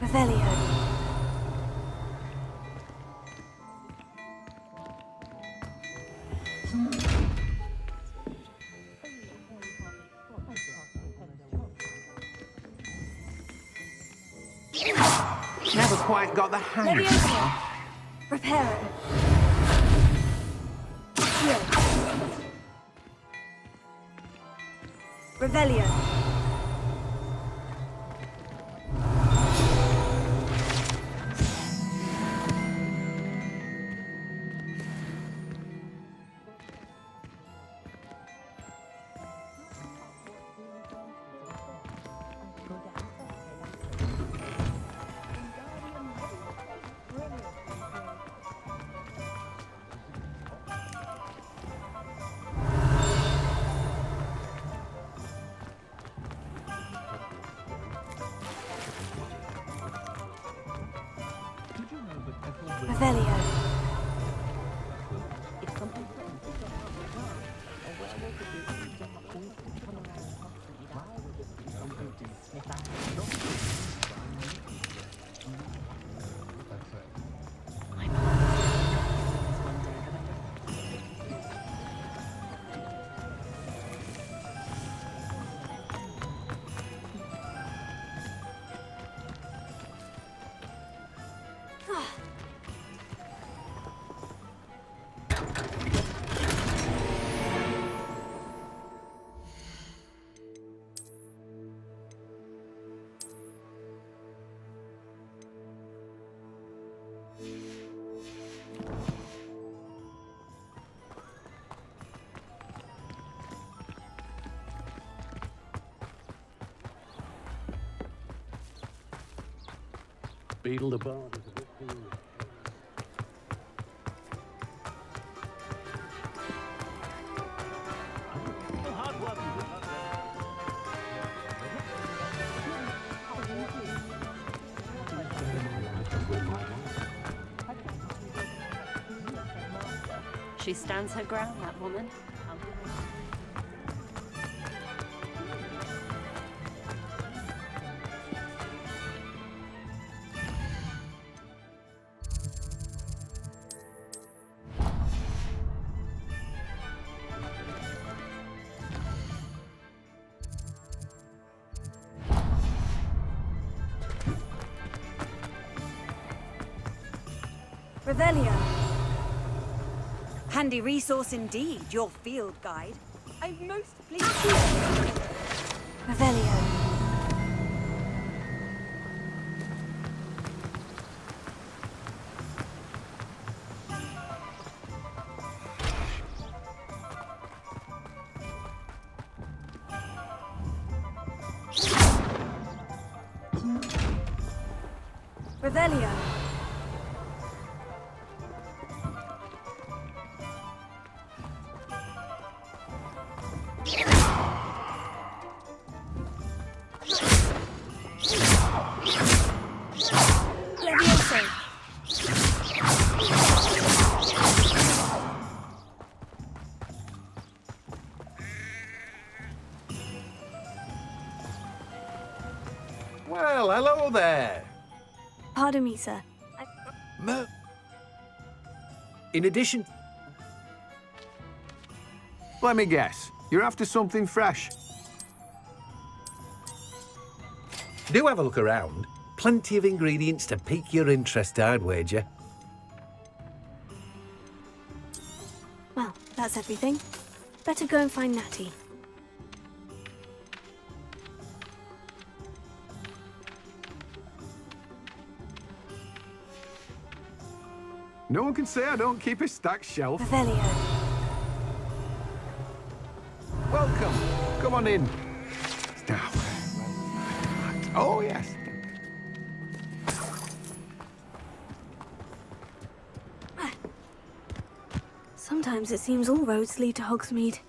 Revelio. Never quite got the hang of it. Leviosa. Reparo. Heal. Revelio. Revelio. Beetle the Bard is a bit cool. Hard work. She stands her ground, that woman. Revelio. Handy resource indeed, your field guide. I'm most pleased. Revelio. Revelio. Leviosa. Well, hello there. Pardon me, sir. In addition... Let me guess. You're after something fresh. Do have a look around. Plenty of ingredients to pique your interest, I'd wager. Well, that's everything. Better go and find Natty. No one can say I don't keep a stacked shelf. Revelio. Welcome. Come on in. Now. Oh, yes. Sometimes it seems all roads lead to Hogsmeade.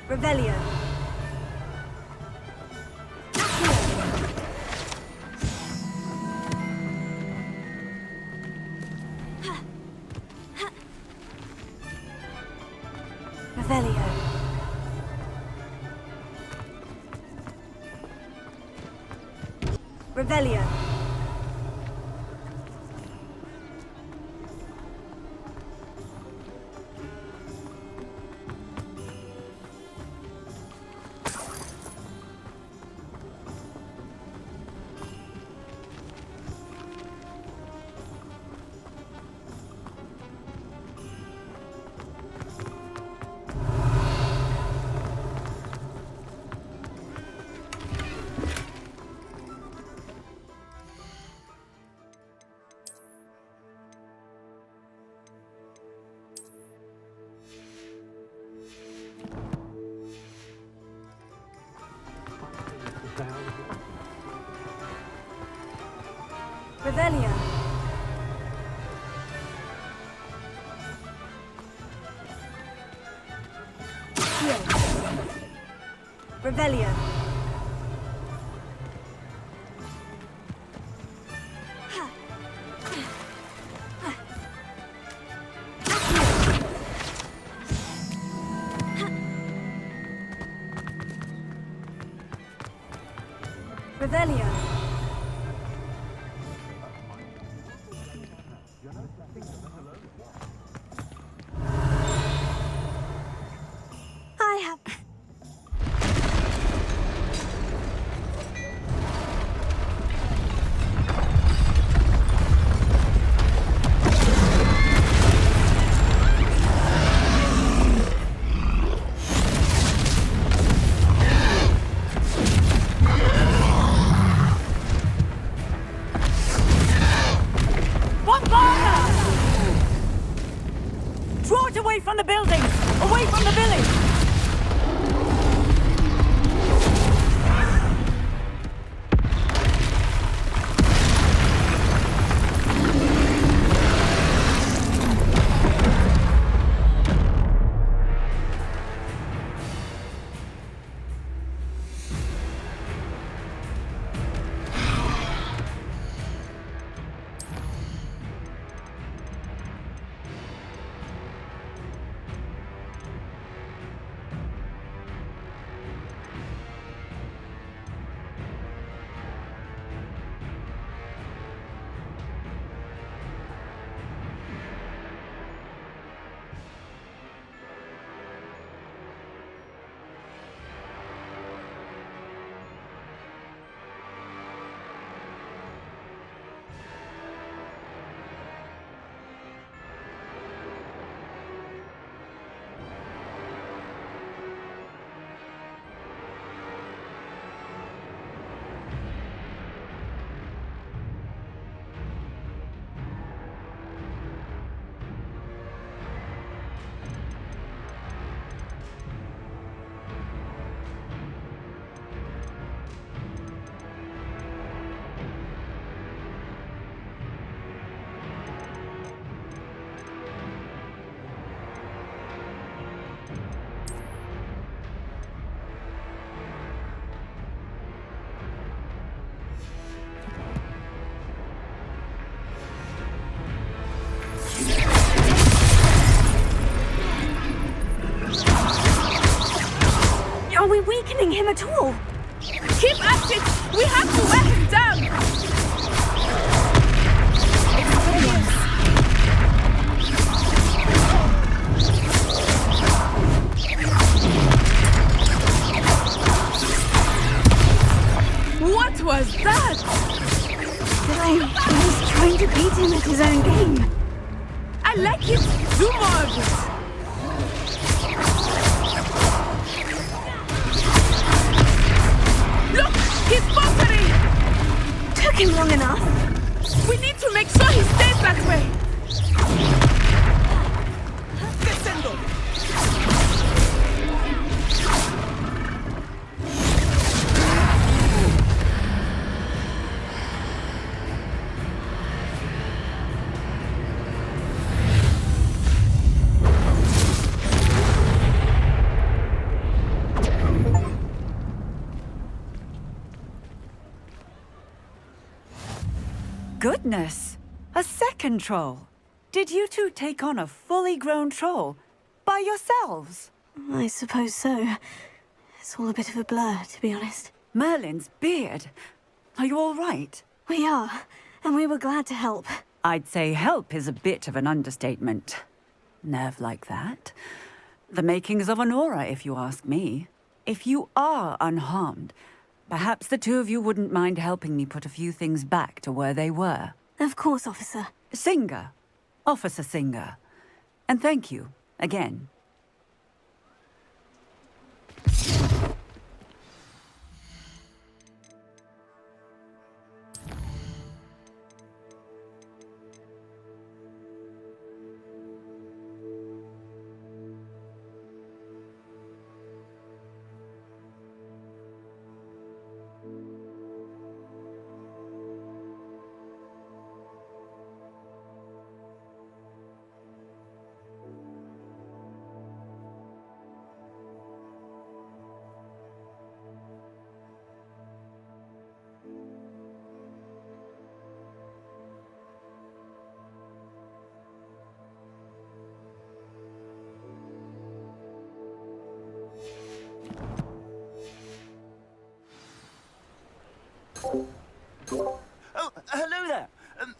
Revelio. Revelio. Revelio. Shield. Revelio. Revelio. I have. Draw it away from the building! Away from the village! Are we weakening him at all? Keep at it! We have to wear him down! What was that? I was trying to beat him at his own game. I like it! Do more of it! Look! He's faltering! Took him long enough. We need to make sure he stays that way! Descendo! Goodness! A second troll! Did you two take on a fully grown troll? By yourselves? I suppose so. It's all a bit of a blur, to be honest. Merlin's beard. Are you all right? We are, and we were glad to help. I'd say help is a bit of an understatement. Nerve like that. The makings of an aura, if you ask me. If you are unharmed, perhaps the two of you wouldn't mind helping me put a few things back to where they were. Of course, officer. Singer. Officer Singer. And thank you, again. Oh, hello there.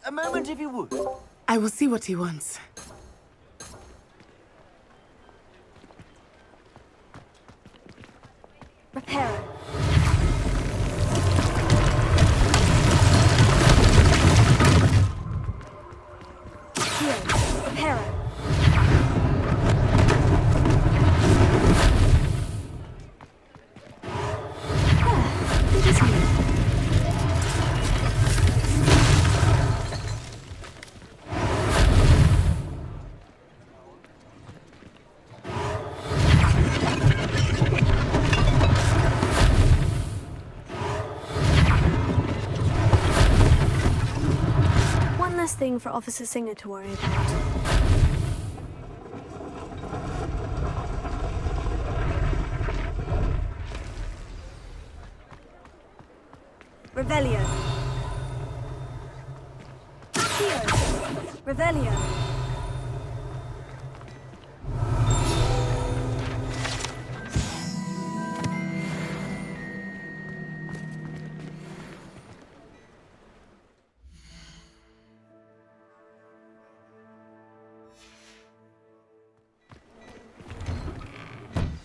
A moment, if you would. I will see what he wants. Repairer. Here, repairer. It is you. One less thing for Officer Singer to worry about. Revelio. Here. Revelio.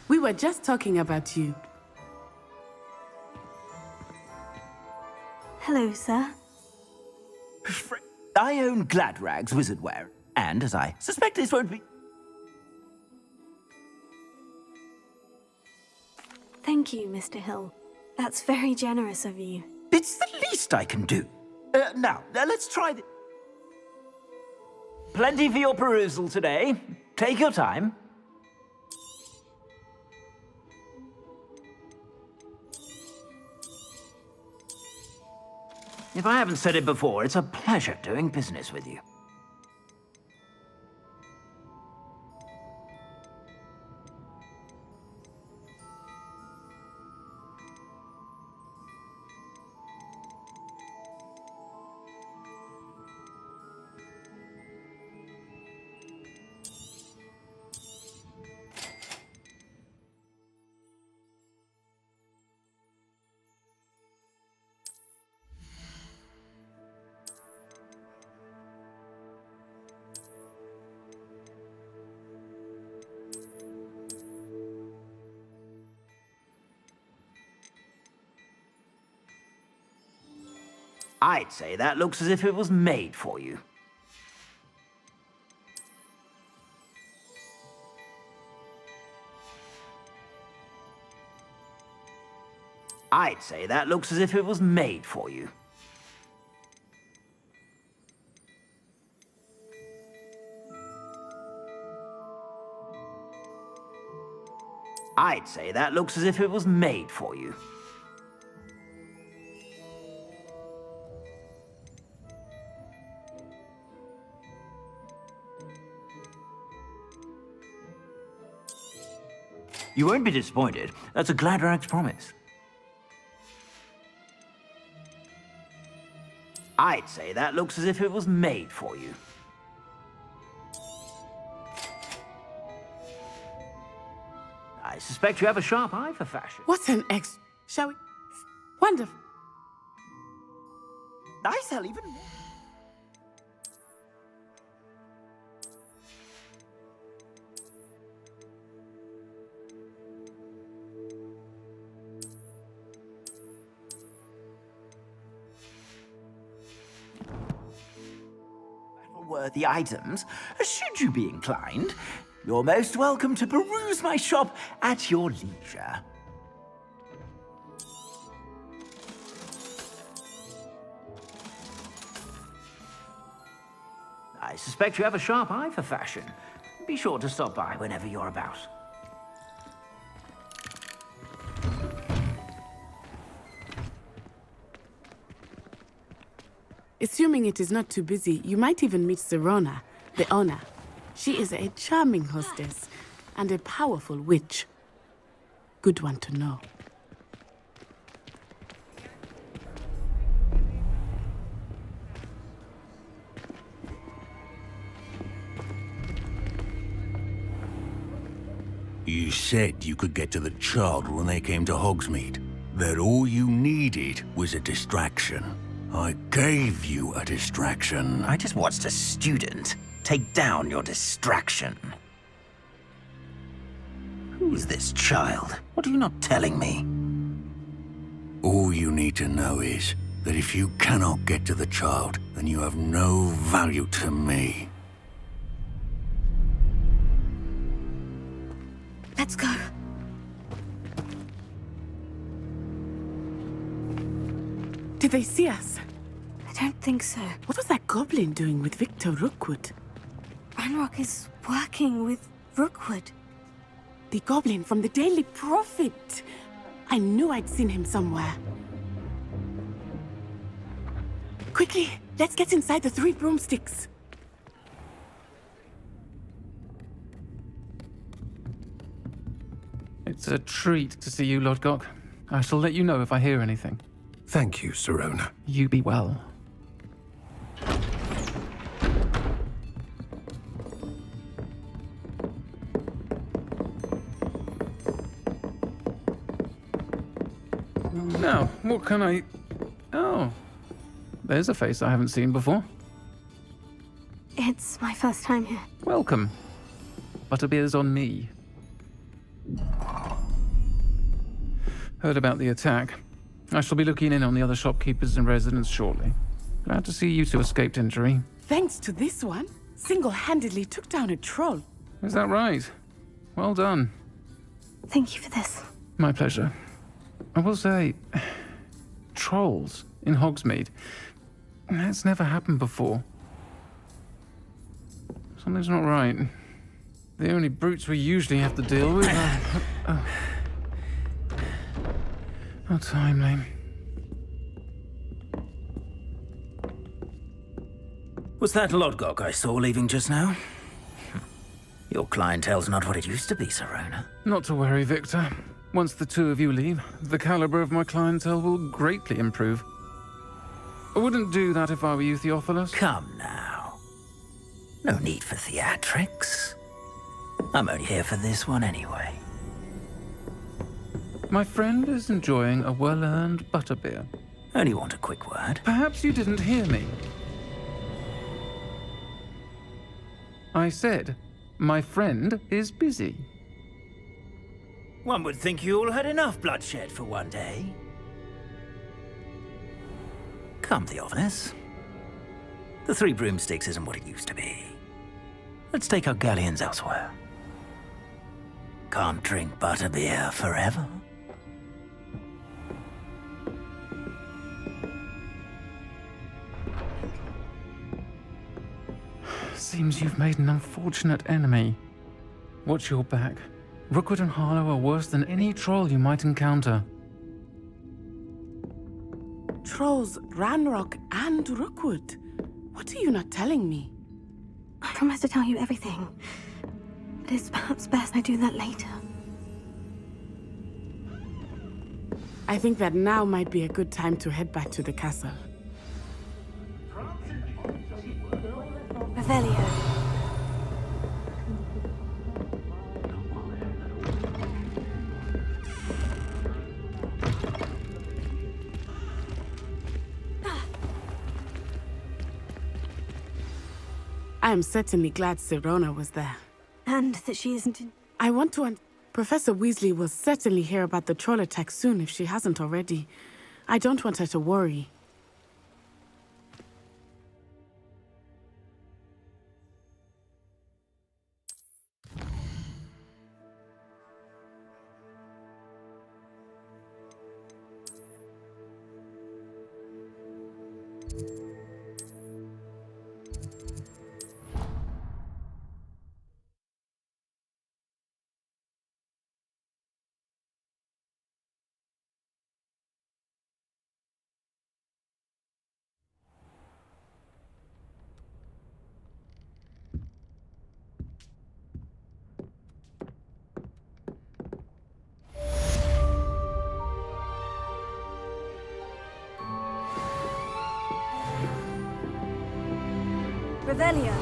We were just talking about you. Hello, sir. I own Gladrag's Wizardwear, and as I suspect this won't be... Thank you, Mr. Hill. That's very generous of you. It's the least I can do. Now, let's try the... Plenty for your perusal today. Take your time. If I haven't said it before, it's a pleasure doing business with you. I'd say that looks as if it was made for you. I'd say that looks as if it was made for you. I'd say that looks as if it was made for you. You won't be disappointed. That's a Gladrag's promise. I'd say that looks as if it was made for you. I suspect you have a sharp eye for fashion. What an ex... Shall we... Wonderful. I sell even more. Worthy items, should you be inclined. You're most welcome to peruse my shop at your leisure. I suspect you have a sharp eye for fashion. Be sure to stop by whenever you're about. Assuming it is not too busy, you might even meet Serona, the owner. She is a charming hostess and a powerful witch. Good one to know. You said you could get to the child when they came to Hogsmeade. That all you needed was a distraction. I gave you a distraction. I just watched a student take down your distraction. Who is this child? What are you not telling me? All you need to know is that if you cannot get to the child, then you have no value to me. Let's go. Did they see us? I don't think so. What was that goblin doing with Victor Rookwood? Ranrock is working with Rookwood. The goblin from the Daily Prophet. I knew I'd seen him somewhere. Quickly, let's get inside the 3 broomsticks. It's a treat to see you, Lodgok. I shall let you know if I hear anything. Thank you, Serona. You be well. Now, what can I... Oh, there's a face I haven't seen before. It's my first time here. Welcome. Butterbeer's on me. Heard about the attack. I shall be looking in on the other shopkeepers and residents shortly. Glad to see you two escaped injury. Thanks to this one, single-handedly took down a troll. Is that right? Well done. Thank you for this. My pleasure. I will say, trolls in Hogsmeade. That's never happened before. Something's not right. The only brutes we usually have to deal with are... How timely. Was that Lodgok I saw leaving just now? Your clientele's not what it used to be, Serona. Not to worry, Victor. Once the two of you leave, the caliber of my clientele will greatly improve. I wouldn't do that if I were you, Theophilus. Come now. No need for theatrics. I'm only here for this one anyway. My friend is enjoying a well-earned butterbeer. Only want a quick word. Perhaps you didn't hear me. I said, my friend is busy. One would think you all had enough bloodshed for one day. Come, Theophilus. The 3 broomsticks isn't what it used to be. Let's take our galleons elsewhere. Can't drink butterbeer forever. Seems you've made an unfortunate enemy. Watch your back. Rookwood and Harlow are worse than any troll you might encounter. Trolls, Ranrock, and Rookwood. What are you not telling me? I promise to tell you everything. But it's perhaps best I do that later. I think that now might be a good time to head back to the castle. Revelio. I am certainly glad Sirona was there. And that she isn't in... I want to... Professor Weasley will certainly hear about the troll attack soon if she hasn't already. I don't want her to worry. Revelio.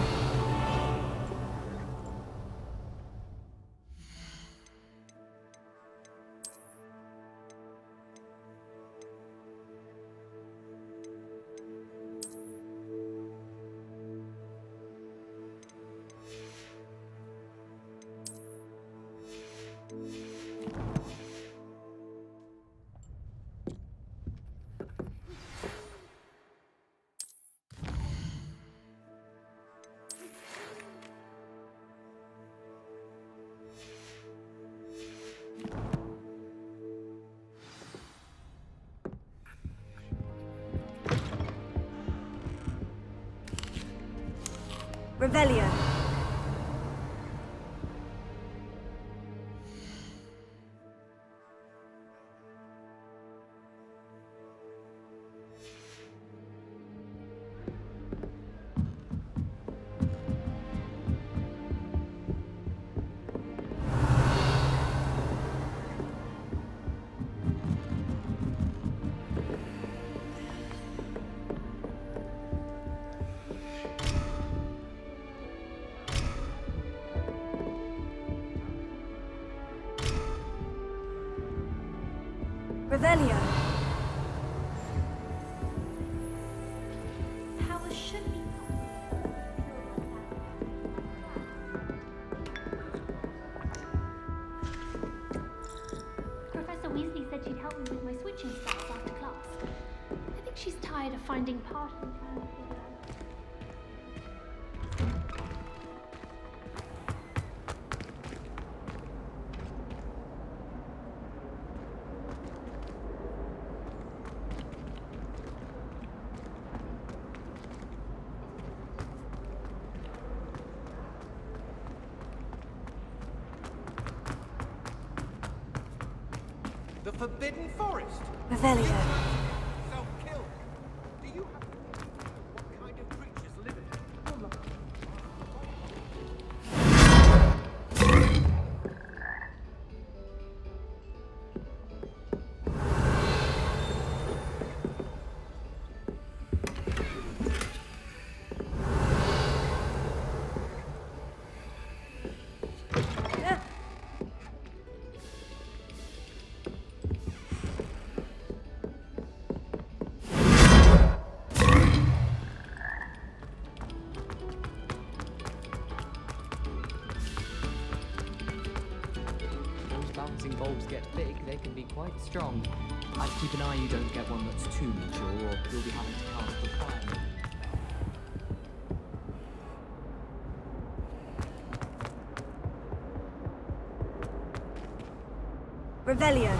Revelio. Revelio. How should be. Professor Weasley said she'd help me with my switching spells after class. I think she's tired of finding part and trying to figure out. The Forbidden Forest? Revelio. Self-kill. Do you have what kind of creatures live in it? Bouncing bulbs get big, they can be quite strong. I'd keep an eye you don't get one that's too mature, or you'll be having to cast the fire. Revelio.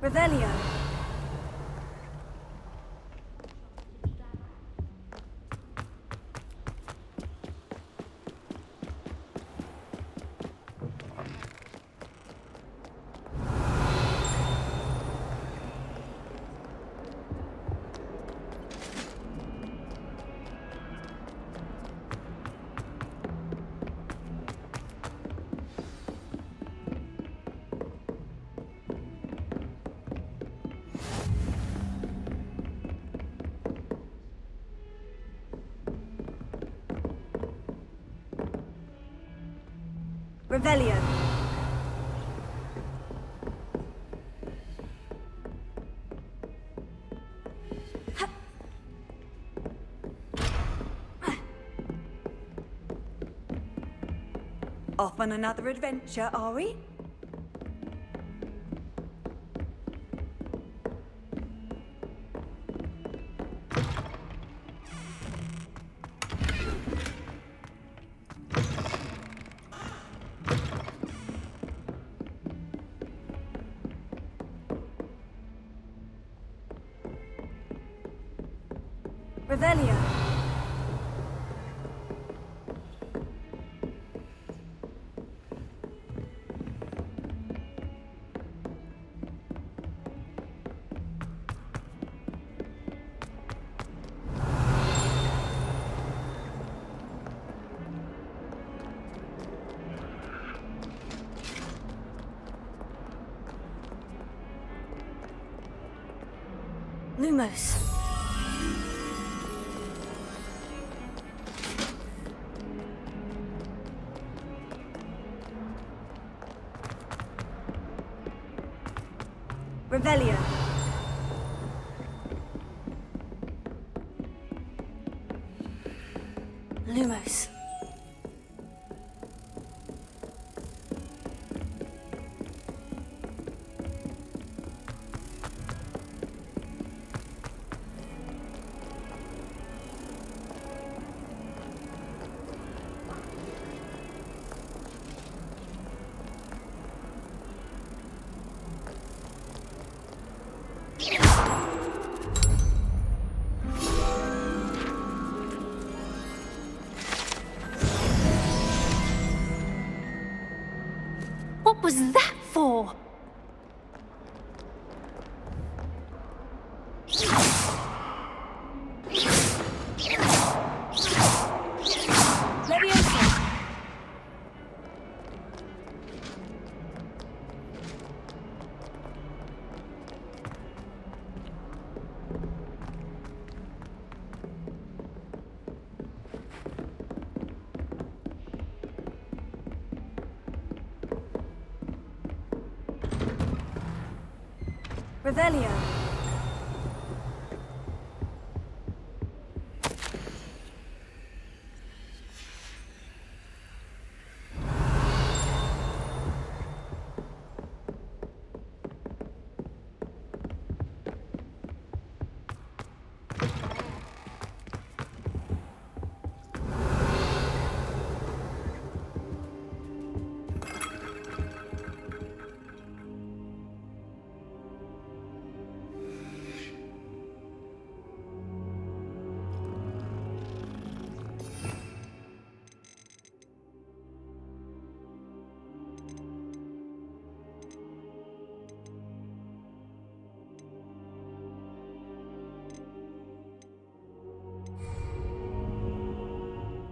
Revelio. Revelio. Off on another adventure, are we? Revelio. Lumos. Revelio. Lumos. What was that for? Leviosa. Revelio.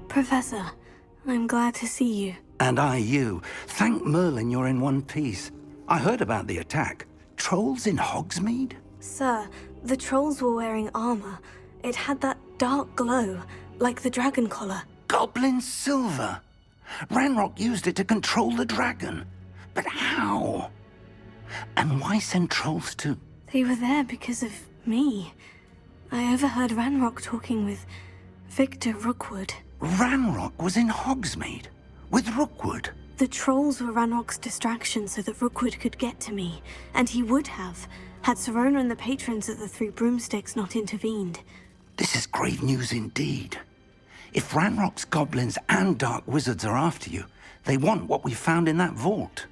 Professor, I'm glad to see you. And I you. Thank Merlin you're in one piece. I heard about the attack. Trolls in Hogsmeade? Sir, the trolls were wearing armor. It had that dark glow, like the dragon collar. Goblin silver. Ranrock used it to control the dragon. But how? And why send trolls to... They were there because of me. I overheard Ranrock talking with Victor Rookwood. Ranrock was in Hogsmeade with Rookwood. The trolls were Ranrock's distraction so that Rookwood could get to me, and he would have, had Serona and the patrons at the Three Broomsticks not intervened. This is grave news indeed. If Ranrock's goblins and dark wizards are after you, they want what we found in that vault.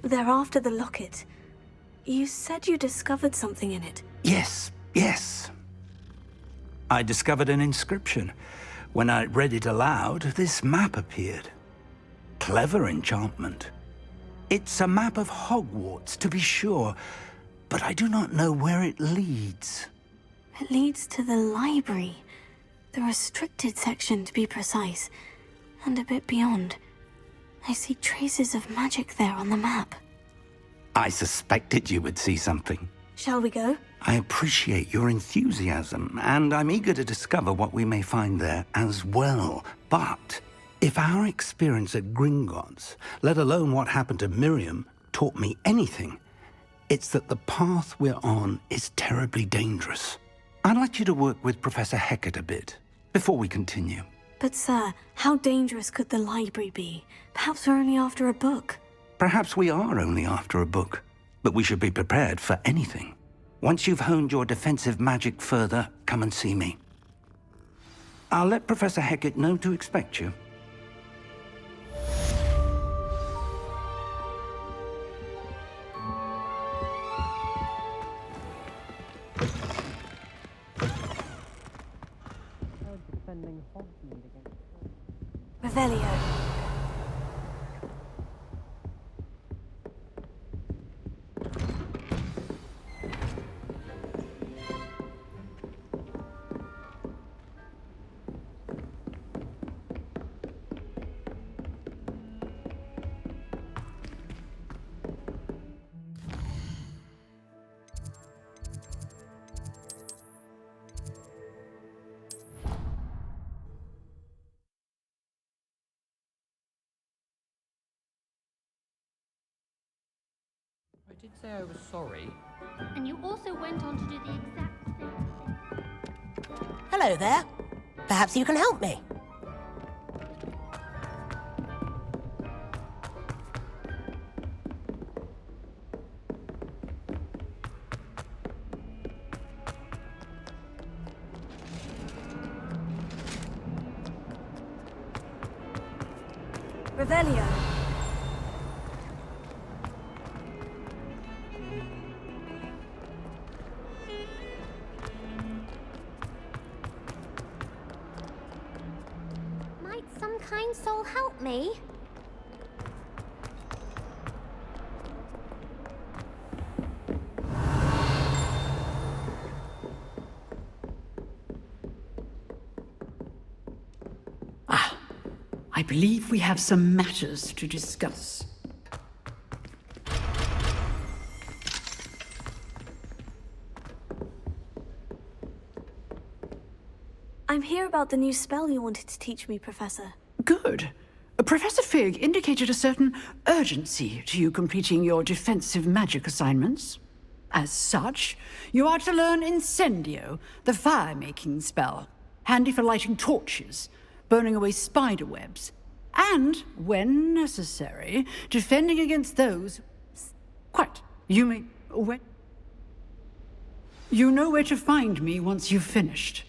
They're after the locket. You said you discovered something in it. Yes, yes. I discovered an inscription. When I read it aloud, this map appeared. Clever enchantment. It's a map of Hogwarts, to be sure, but I do not know where it leads. It leads to the library. The restricted section, to be precise. And a bit beyond. I see traces of magic there on the map. I suspected you would see something. Shall we go? I appreciate your enthusiasm, and I'm eager to discover what we may find there as well. But if our experience at Gringotts, let alone what happened to Miriam, taught me anything, it's that the path we're on is terribly dangerous. I'd like you to work with Professor Hecat a bit before we continue. But sir, how dangerous could the library be? Perhaps we're only after a book. Perhaps we are only after a book, but we should be prepared for anything. Once you've honed your defensive magic further, come and see me. I'll let Professor Hecat know to expect you. Revelio. I did say I was sorry. And you also went on to do the exact same thing. Hello there. Perhaps you can help me. Revelio. Might some kind soul help me? I believe we have some matters to discuss. I'm here about the new spell you wanted to teach me, Professor. Good. Professor Fig indicated a certain urgency to you completing your defensive magic assignments. As such, you are to learn Incendio, the fire-making spell, handy for lighting torches, burning away spider webs, and, when necessary, defending against those... Quiet. You may... Where... You know where to find me once you've finished.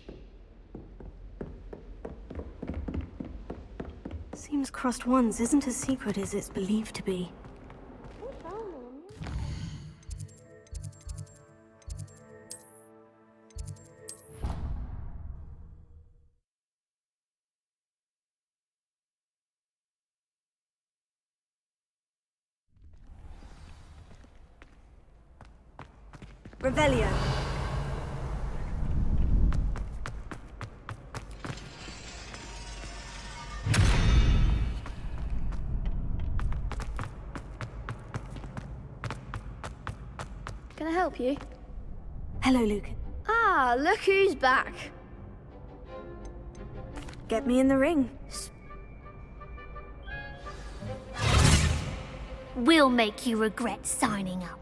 Seems crossed ones isn't as secret as it's believed to be. Revelio. Can I help you? Hello, Luke. Ah, look who's back. Get me in the ring. We'll make you regret signing up.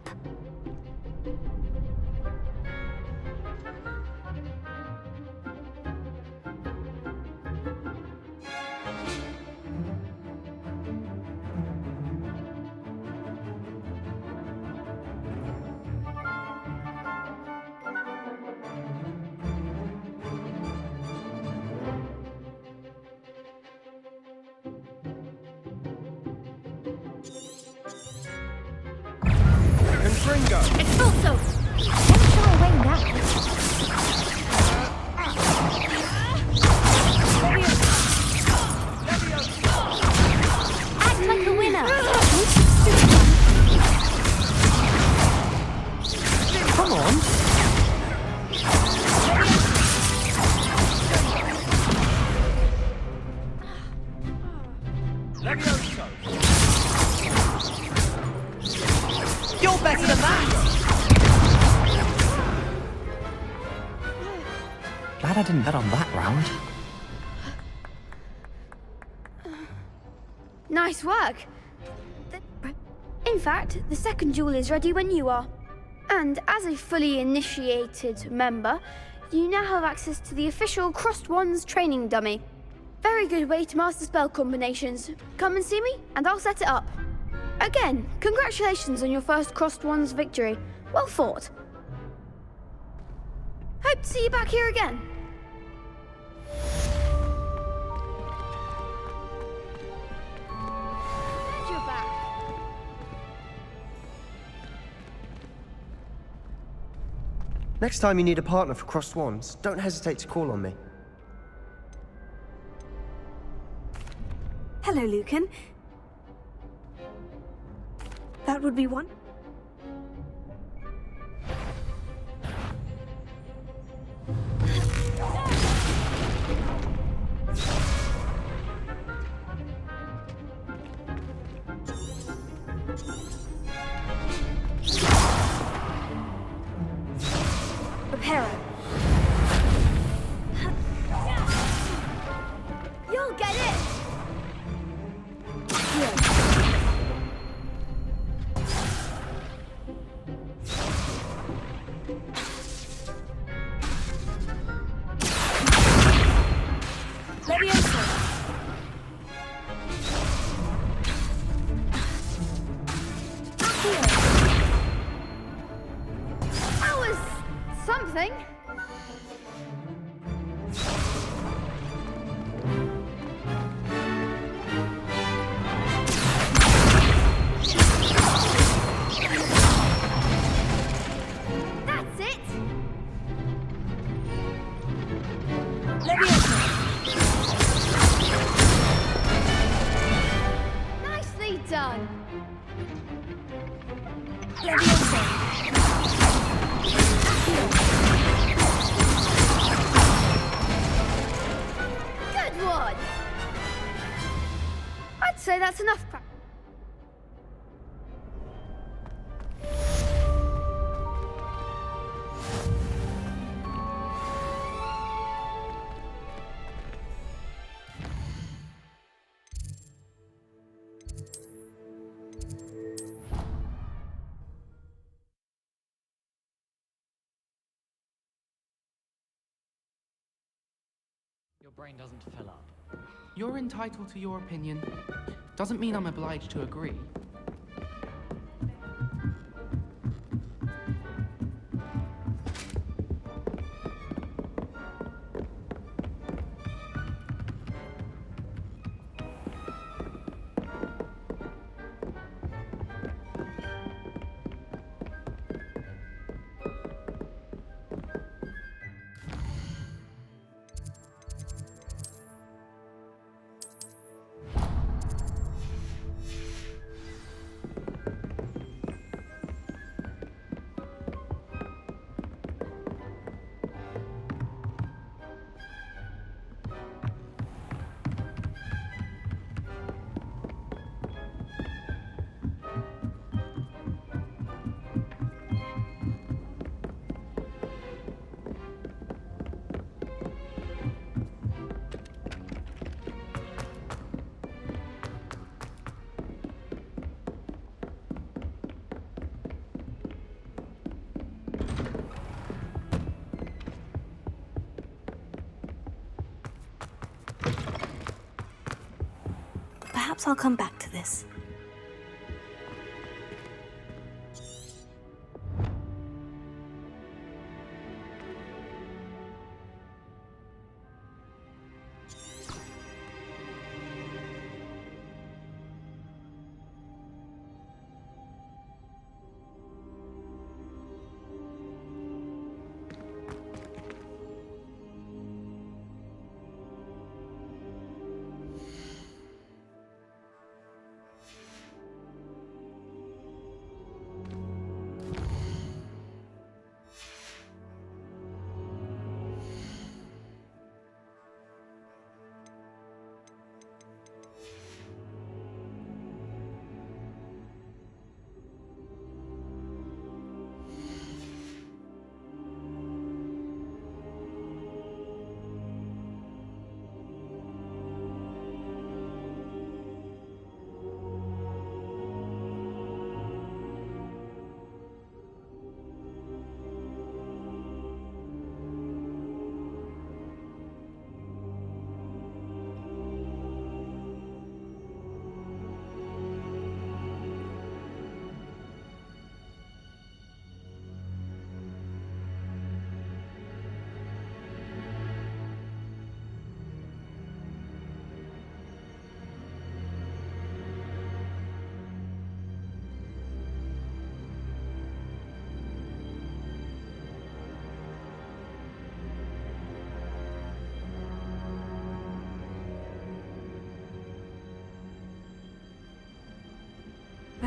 Gringo! It's thought so. Don't shy away now. Act like a winner. Come on! You're better than that! Glad I didn't bet on that round. Nice work. In fact, the second duel is ready when you are. And as a fully initiated member, you now have access to the official Crossed Wands training dummy. Very good way to master spell combinations. Come and see me, and I'll set it up. Again, congratulations on your first Crossed Wands victory. Well fought. Hope to see you back here again. Glad you're back. Next time you need a partner for Crossed Wands, don't hesitate to call on me. Hello, Lucan. That would be one. Reparo. You'll get it! That was something. That's it. Nicely done. Good one. I'd say that's enough practice. Your brain doesn't fill up. You're entitled to your opinion. Doesn't mean I'm obliged to agree. Perhaps I'll come back to this.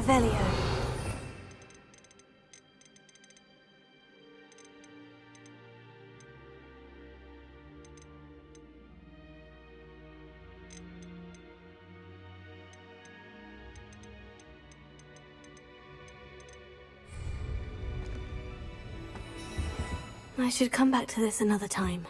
Revelio. I should come back to this another time.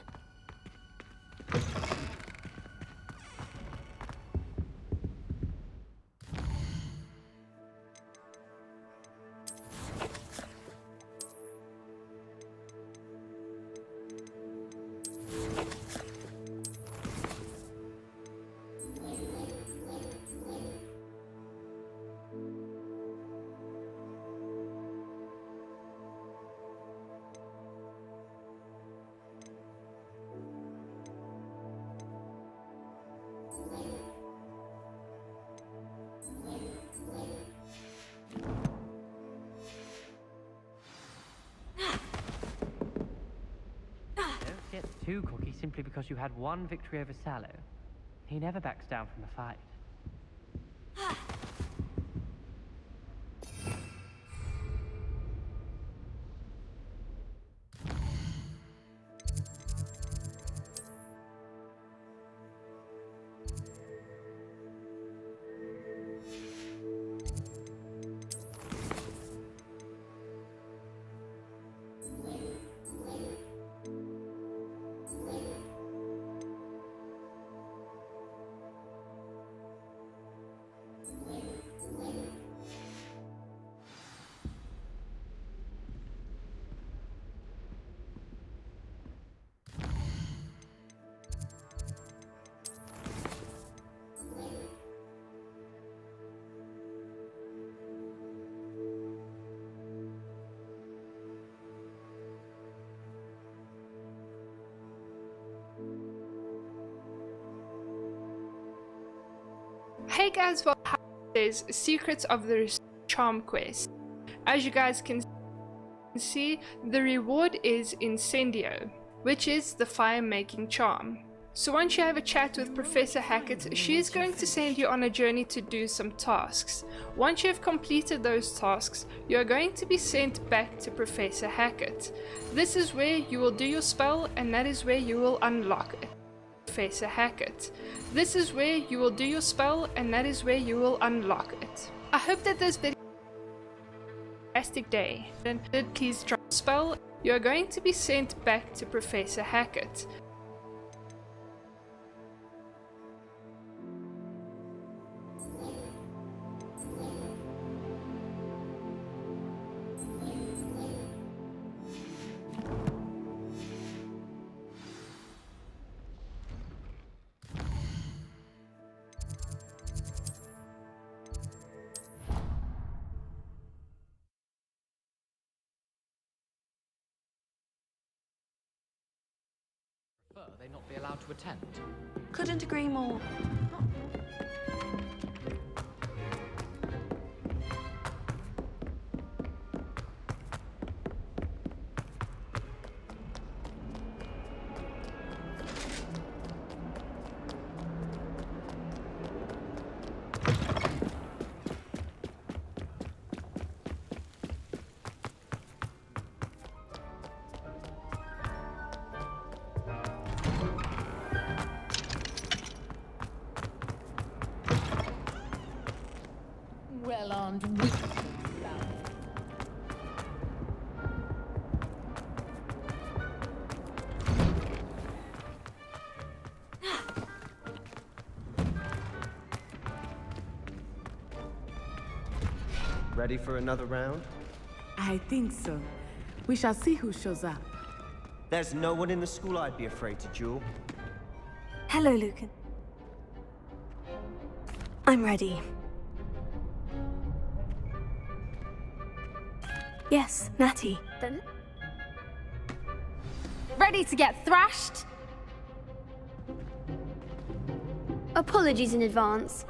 Don't get too cocky simply because you had one victory over Sallow. He never backs down from a fight. Hey guys, welcome to Secrets of the Charm quest. As you guys can see, the reward is Incendio, which is the fire-making charm. So once you have a chat with Professor Hackett, she is going to send you on a journey to do some tasks. Once you have completed those tasks, you are going to be sent back to Professor Hackett. This is where you will do your spell, and that is where you will unlock it. Professor Hackett. This is where you will do your spell, and that is where you will unlock it. I hope that this video fantastic day. Then please drop spell. You are going to be sent back to Professor Hackett. They not be allowed to attend. Couldn't agree more. Well-armed witch. Ready for another round? I think so. We shall see who shows up. There's no one in the school I'd be afraid to duel. Hello, Lucan. I'm ready. Yes, Natty. Then? Ready to get thrashed? Apologies in advance.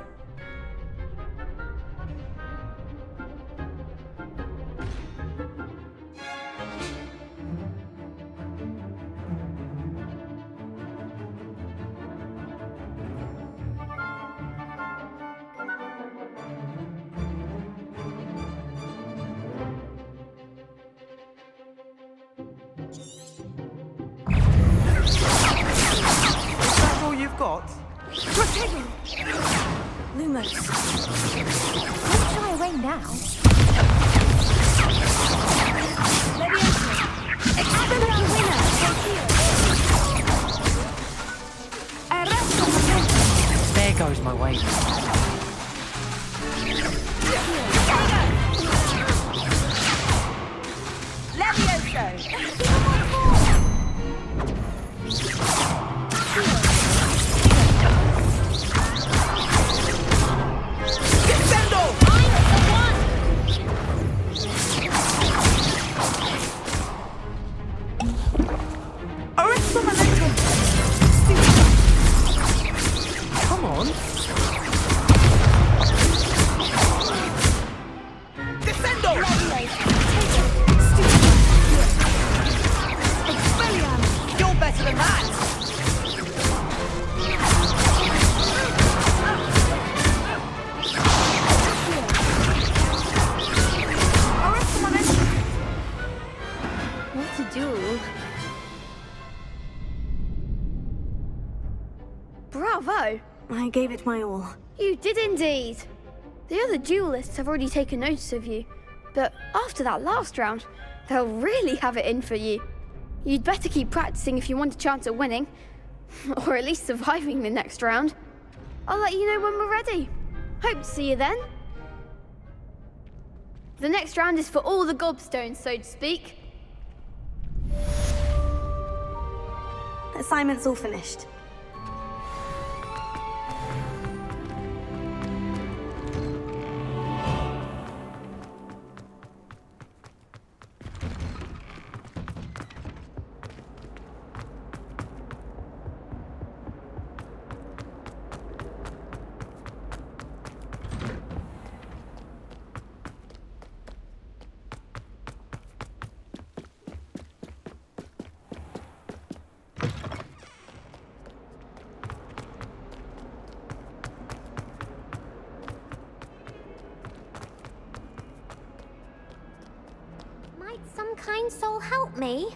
forgot. Lumos. Don't shy away now. Expelliarmus winner. There goes my way. Come on. You're better than that! What a duel. Bravo! I gave it my all. You did indeed. The other duelists have already taken notice of you, but after that last round, they'll really have it in for you. You'd better keep practicing if you want a chance at winning, or at least surviving the next round. I'll let you know when we're ready. Hope to see you then. The next round is for all the gobstones, so to speak. Assignment's all finished. Might some kind soul help me?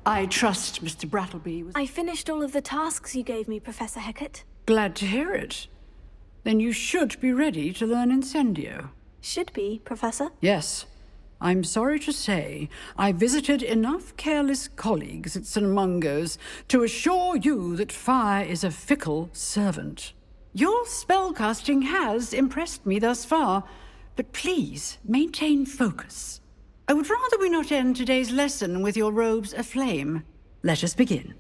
I trust Mr. Brattleby was... I finished all of the tasks you gave me, Professor Hecat. Glad to hear it. Then you should be ready to learn Incendio. Should be, Professor. Yes. I'm sorry to say, I visited enough careless colleagues at St. Mungo's to assure you that fire is a fickle servant. Your spellcasting has impressed me thus far, but please maintain focus. I would rather we not end today's lesson with your robes aflame. Let us begin.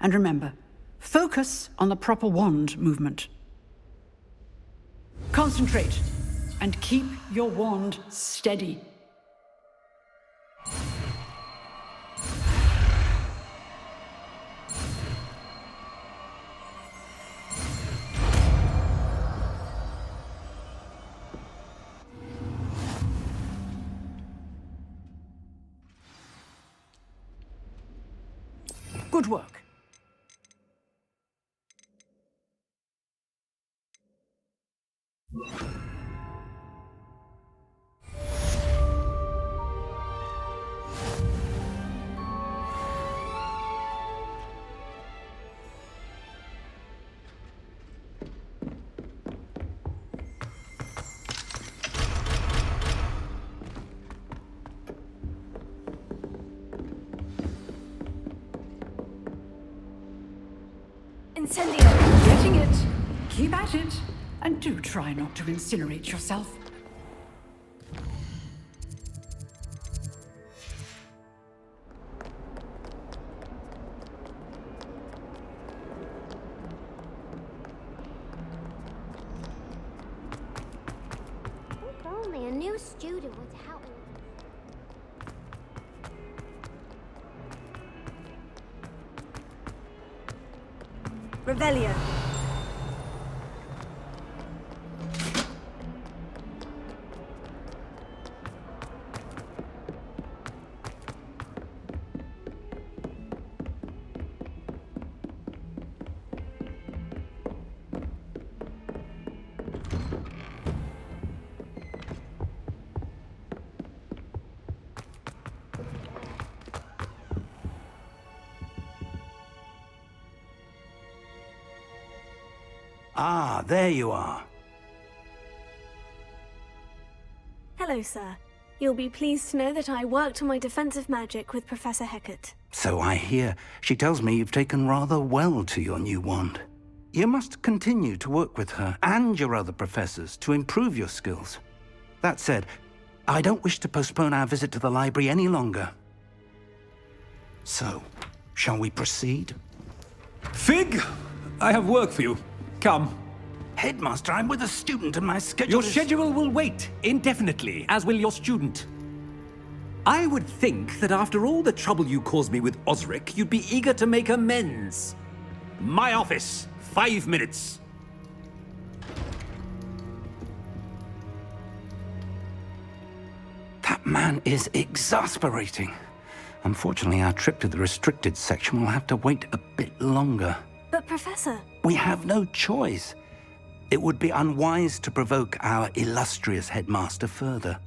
And remember, focus on the proper wand movement. Concentrate, and keep your wand steady. Good work. Incendio! Getting it. Keep at it. And do try not to incinerate yourself. If only a new student would help me. Revelio. Ah, there you are. Hello, sir. You'll be pleased to know that I worked on my defensive magic with Professor Hecat. So I hear. She tells me you've taken rather well to your new wand. You must continue to work with her and your other professors to improve your skills. That said, I don't wish to postpone our visit to the library any longer. So, shall we proceed? Fig! I have work for you. Come. Headmaster, I'm with a student and my schedule Your is... schedule will wait indefinitely, as will your student. I would think that after all the trouble you caused me with Osric, you'd be eager to make amends. My office, 5 minutes. That man is exasperating. Unfortunately, our trip to the restricted section will have to wait a bit longer. But, Professor... We have no choice. It would be unwise to provoke our illustrious headmaster further.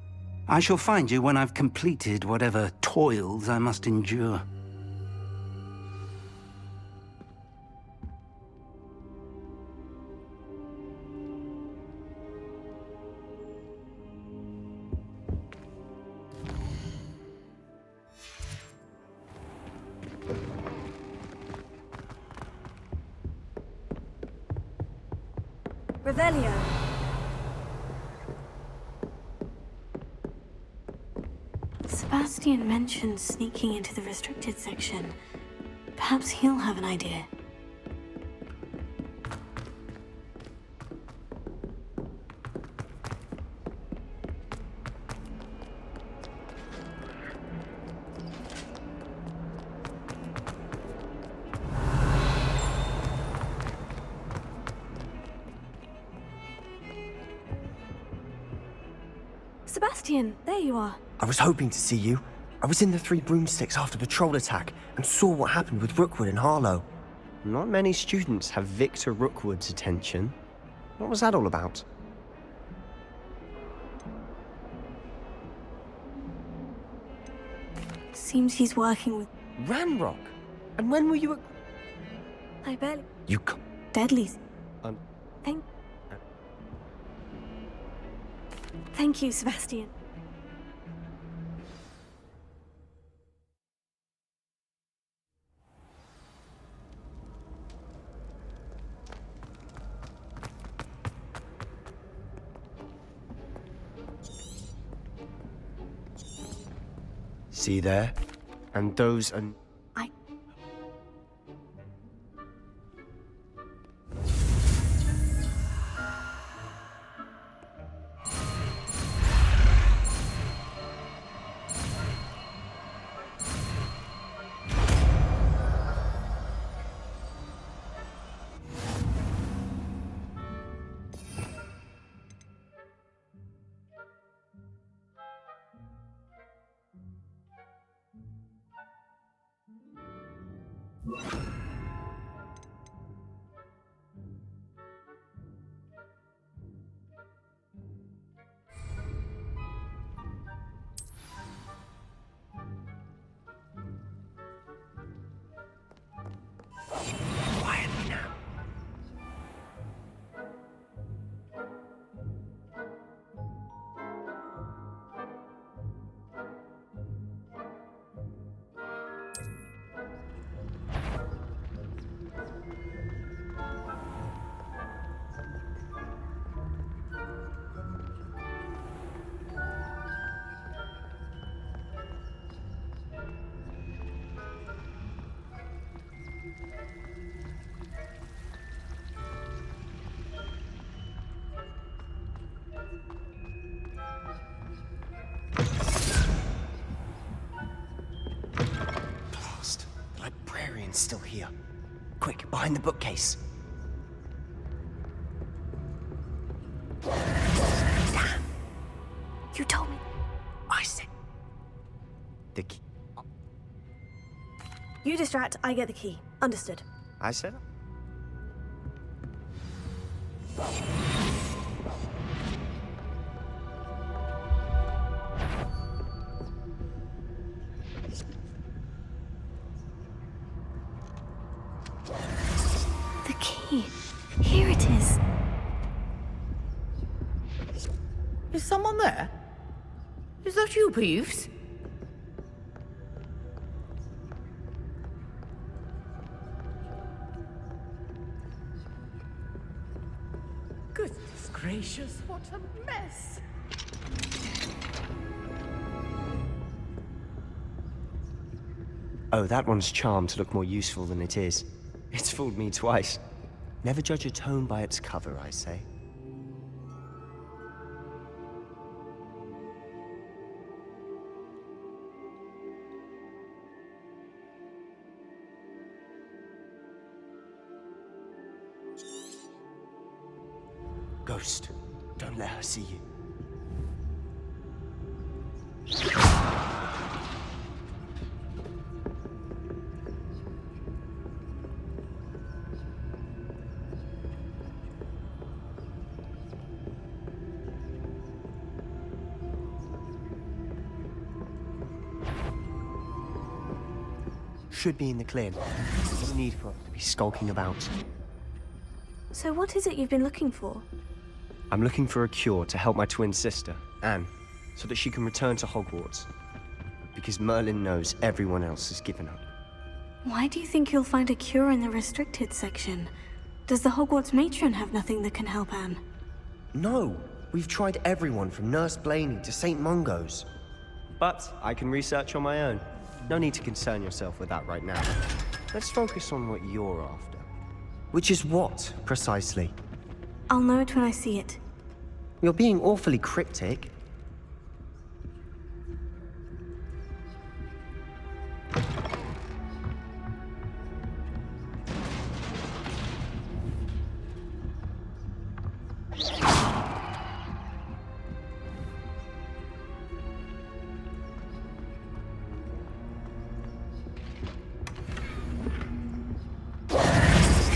I shall find you when I've completed whatever toils I must endure. Revelio. Sebastian mentioned sneaking into the restricted section. Perhaps he'll have an idea. Sebastian, there you are. I was hoping to see you. I was in the Three Broomsticks after the troll attack and saw what happened with Rookwood and Harlow. Not many students have Victor Rookwood's attention. What was that all about? Seems he's working with... Ranrock? And when were you at... I barely... You come... Deadlies. Thank you, Sebastian. See there? And those are... Quietly now. Still here. Quick, behind the bookcase. Damn. You told me. I said... The key. You distract, I get the key. Understood. I said... The key. Here it is. Is someone there? Is that you, Peeves? Goodness gracious, what a mess! Oh, that one's charmed to look more useful than it is. It's fooled me twice. Never judge a tome by its cover, I say. Ghost, don't let her see you. Should be in the clear. No need for us to be skulking about. So what is it you've been looking for? I'm looking for a cure to help my twin sister, Anne, so that she can return to Hogwarts. Because Merlin knows everyone else has given up. Why do you think you'll find a cure in the restricted section? Does the Hogwarts matron have nothing that can help Anne? No! We've tried everyone from Nurse Blaney to St. Mungo's. But I can research on my own. No need to concern yourself with that right now. Let's focus on what you're after. Which is what, precisely? I'll know it when I see it. You're being awfully cryptic.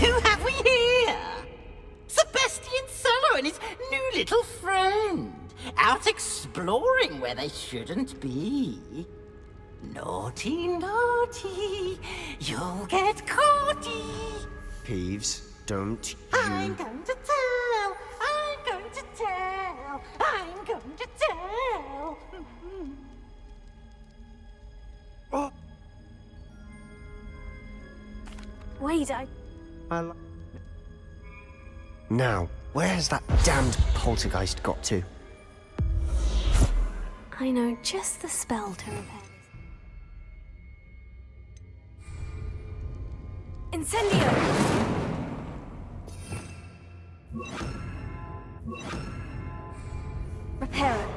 Who have we here? Sebastian Cello and his new little friend, out exploring where they shouldn't be. Naughty, naughty, you'll get caughty. Peeves, don't you... I'm going to tell, I'm going to tell, I'm going to tell. Wait, Now, where's that damned poltergeist got to? I know just the spell to repair this. Incendio! Repair it.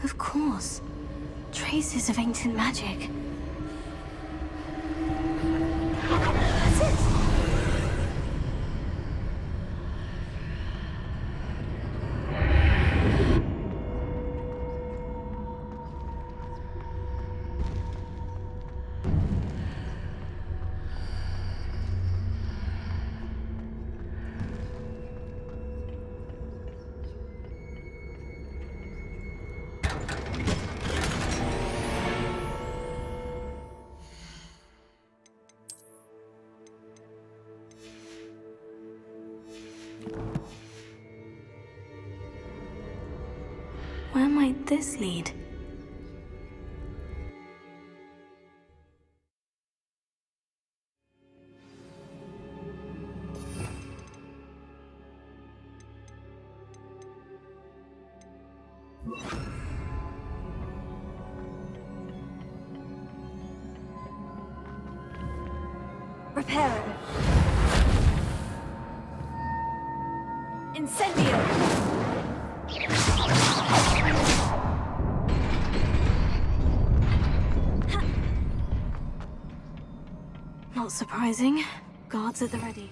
Of course. Traces of ancient magic. That's it. Where might this lead? Repair it. Incendio! Not surprising. Guards at the ready.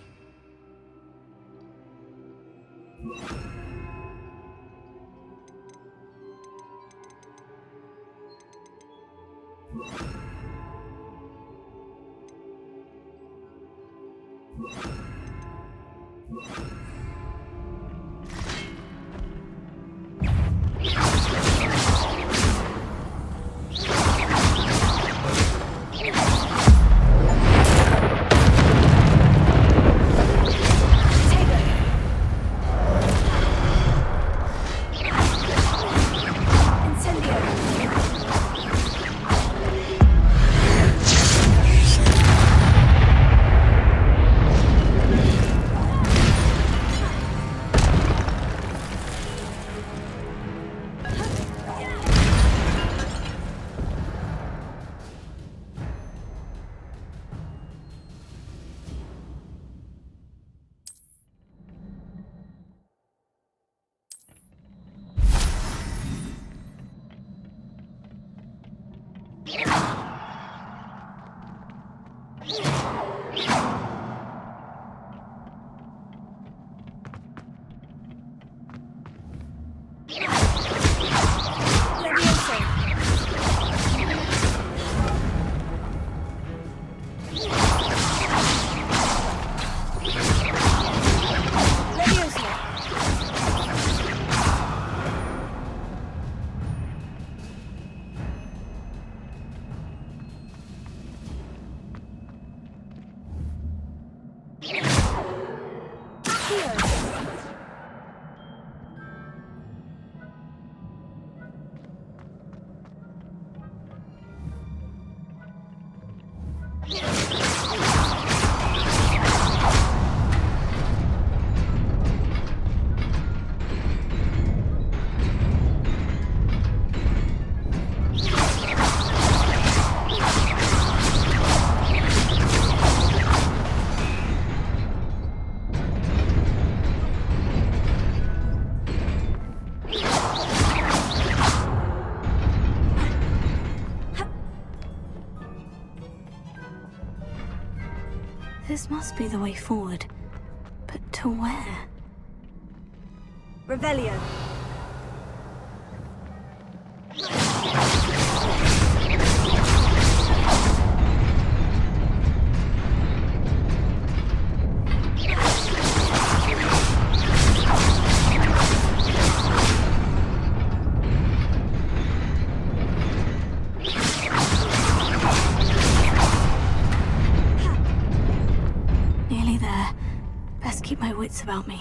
This must be the way forward. But to where? Revelio. Nearly there. Best keep my wits about me.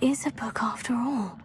Is a book after all.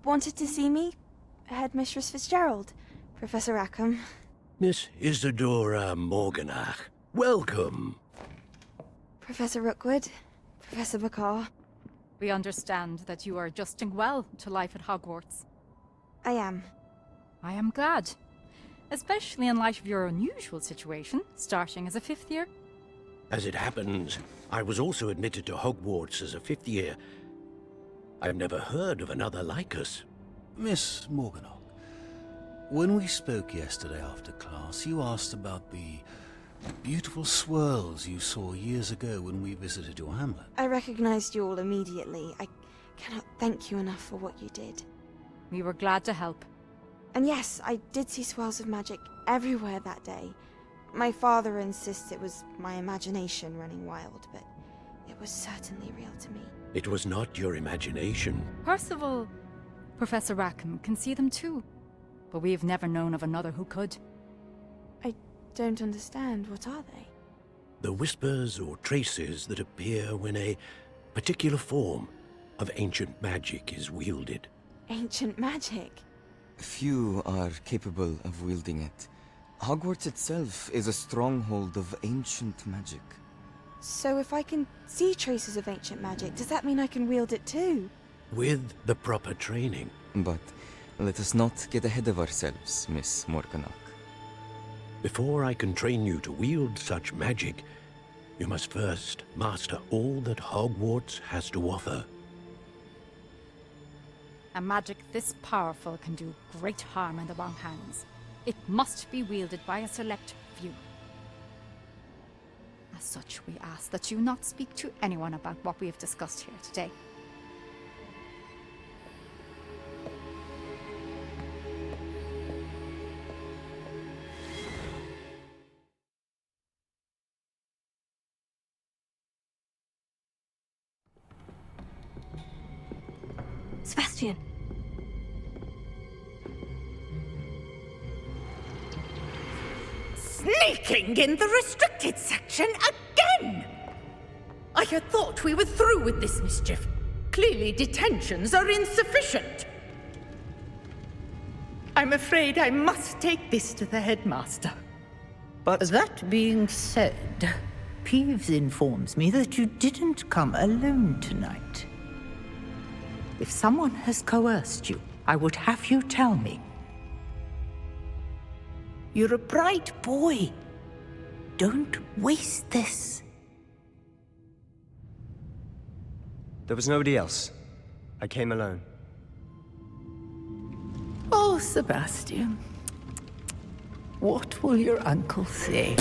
wanted to see me? Headmistress Fitzgerald, Professor Rackham. Miss Isadora Morganach, welcome. Professor Rookwood, Professor Bakar. We understand that you are adjusting well to life at Hogwarts. I am. I am glad. Especially in light of your unusual situation, starting as a 5th year. As it happens, I was also admitted to Hogwarts as a 5th year. I've never heard of another like us. Miss Morganach, when we spoke yesterday after class, you asked about the beautiful swirls you saw years ago when we visited your hamlet. I recognized you all immediately. I cannot thank you enough for what you did. We were glad to help. And yes, I did see swirls of magic everywhere that day. My father insists it was my imagination running wild, but it was certainly real to me. It was not your imagination. Percival, Professor Rackham can see them too. But we've never known of another who could. I don't understand. What are they? The whispers or traces that appear when a particular form of ancient magic is wielded. Ancient magic? Few are capable of wielding it. Hogwarts itself is a stronghold of ancient magic. So if I can see traces of ancient magic, does that mean I can wield it too? With the proper training. But let us not get ahead of ourselves, Miss Morganach. Before I can train you to wield such magic, you must first master all that Hogwarts has to offer. A magic this powerful can do great harm in the wrong hands. It must be wielded by a select few. As such, we ask that you not speak to anyone about what we have discussed here today. Sebastian. Sneaking in the restricted section again! I had thought we were through with this mischief. Clearly detentions are insufficient. I'm afraid I must take this to the headmaster. But that being said, Peeves informs me that you didn't come alone tonight. If someone has coerced you, I would have you tell me. You're a bright boy. Don't waste this. There was nobody else. I came alone. Oh, Sebastian. What will your uncle say?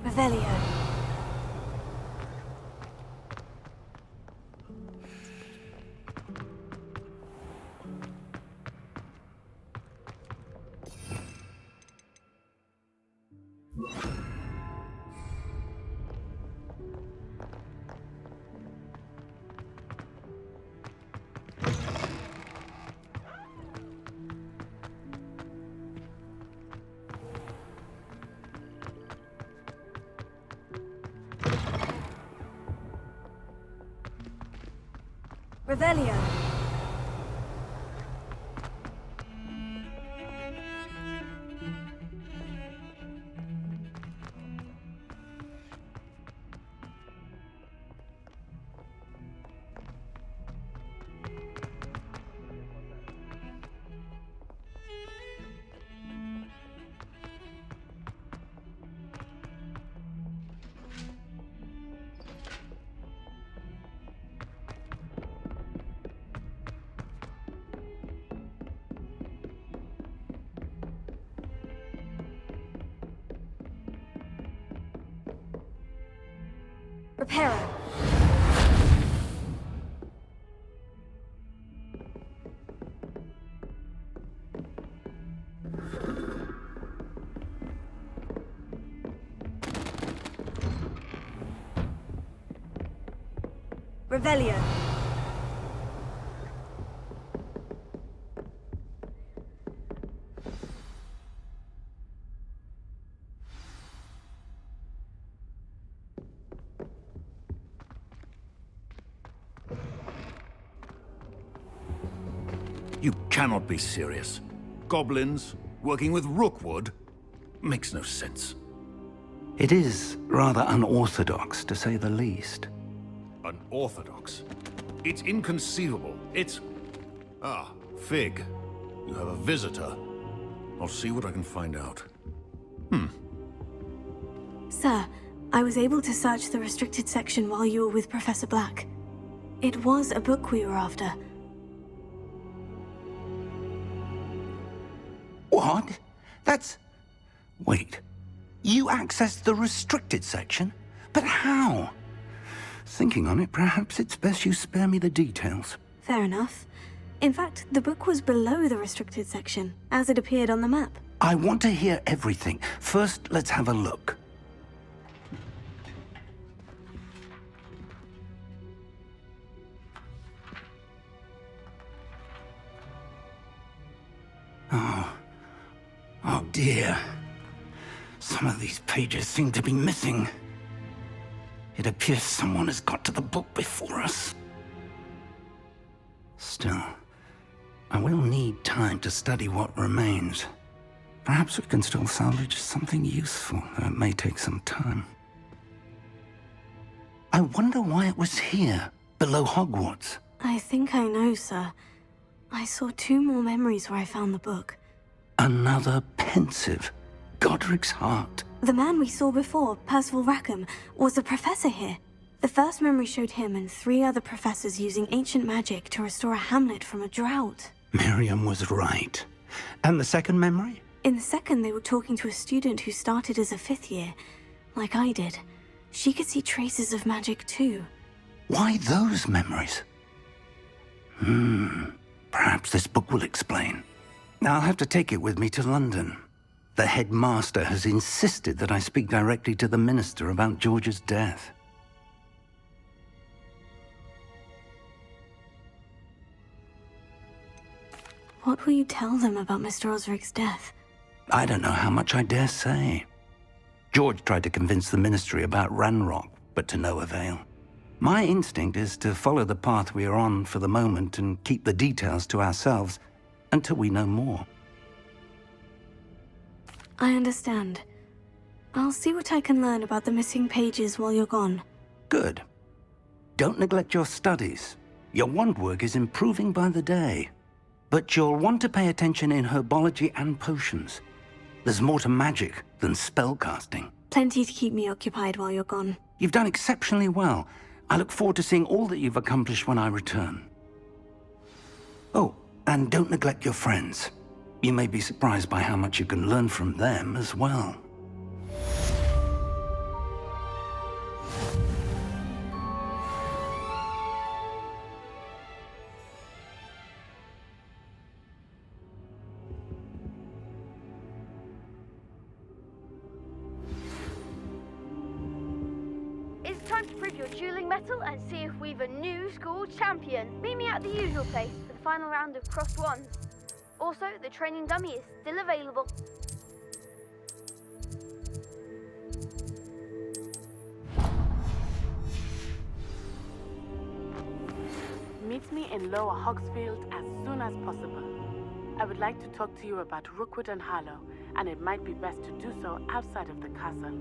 Revelio. Revelio. Reparo. Revelio. You cannot be serious. Goblins working with Rookwood? Makes no sense. It is rather unorthodox, to say the least. Unorthodox? It's inconceivable. It's... Ah, Fig. You have a visitor. I'll see what I can find out. Sir, I was able to search the restricted section while you were with Professor Black. It was a book we were after. What? That's... Wait. You accessed the restricted section? But how? Thinking on it, perhaps it's best you spare me the details. Fair enough. In fact, the book was below the restricted section, as it appeared on the map. I want to hear everything. First, let's have a look. Oh dear. Some of these pages seem to be missing. It appears someone has got to the book before us. Still, I will need time to study what remains. Perhaps we can still salvage something useful, though it may take some time. I wonder why it was here, below Hogwarts. I think I know, sir. I saw 2 more memories where I found the book. Another pensive. Godric's heart. The man we saw before, Percival Rackham, was a professor here. The first memory showed him and 3 other professors using ancient magic to restore a hamlet from a drought. Miriam was right. And the second memory? In the second, they were talking to a student who started as a 5th year, like I did. She could see traces of magic too. Why those memories? Perhaps this book will explain. I'll have to take it with me to London. The headmaster has insisted that I speak directly to the minister about George's death. What will you tell them about Mr. Osric's death? I don't know how much I dare say. George tried to convince the ministry about Ranrock, but to no avail. My instinct is to follow the path we are on for the moment and keep the details to ourselves until we know more. I understand. I'll see what I can learn about the missing pages while you're gone. Good. Don't neglect your studies. Your wand work is improving by the day. But you'll want to pay attention in herbology and potions. There's more to magic than spellcasting. Plenty to keep me occupied while you're gone. You've done exceptionally well. I look forward to seeing all that you've accomplished when I return. Oh, and don't neglect your friends. You may be surprised by how much you can learn from them as well. time to prove your dueling mettle and see if we've a new school champion. Meet me at the usual place for the final round of crossed wands. Also, the training dummy is still available. Meet me in Lower Hogsfield as soon as possible. I would like to talk to you about Rookwood and Harlow, and it might be best to do so outside of the castle.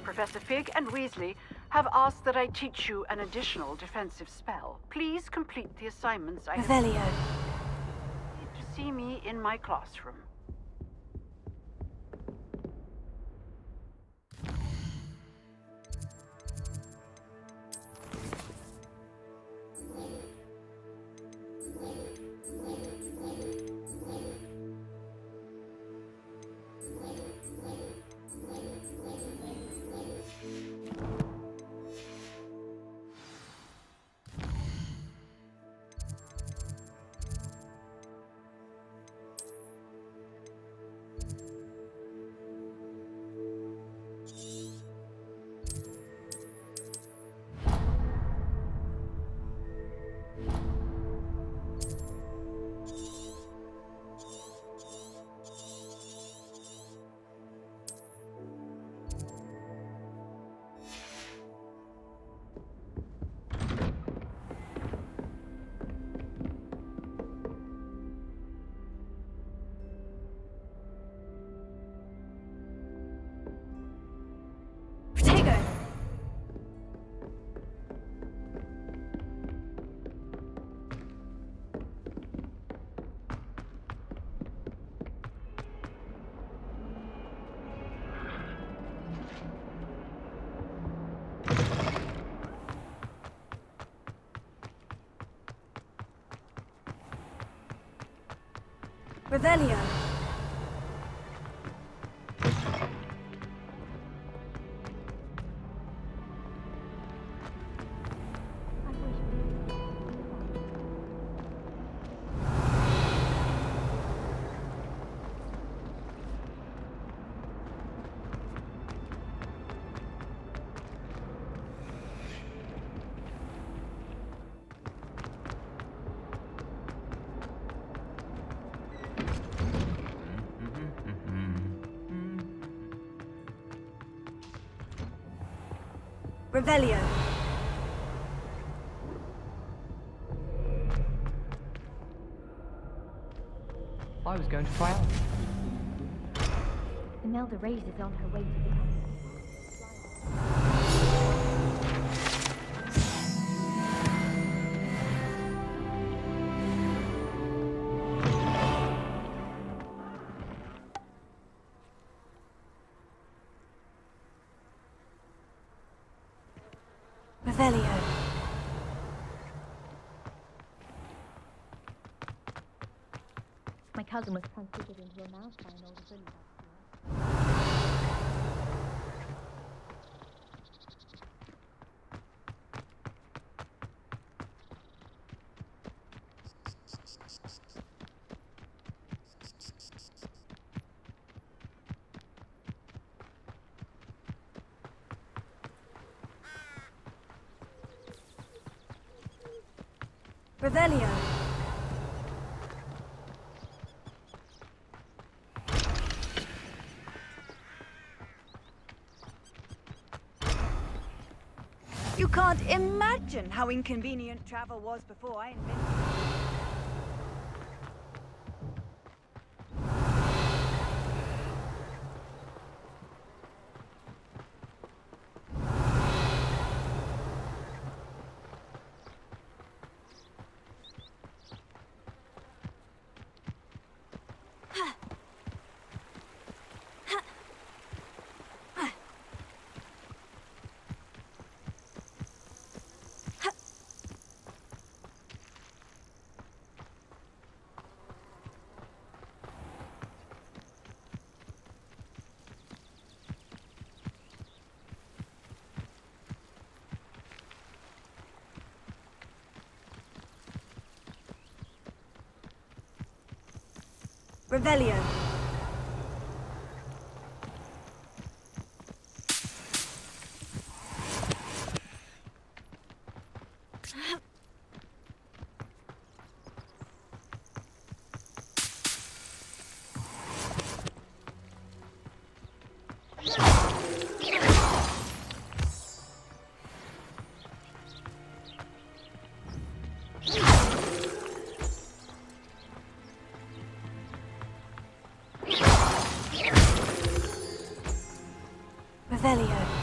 Professor Fig and Weasley have asked that I teach you an additional defensive spell. Please complete the assignments I Revelio. have. To see me in my classroom. Revelio. Revelio. I was going to try out. Imelda Reyes is on her way to become. Revelio. My cousin was transfigured into a mouse by an older bully. Revelio. You can't imagine how inconvenient travel was before I invented it. Revelio. Revelio.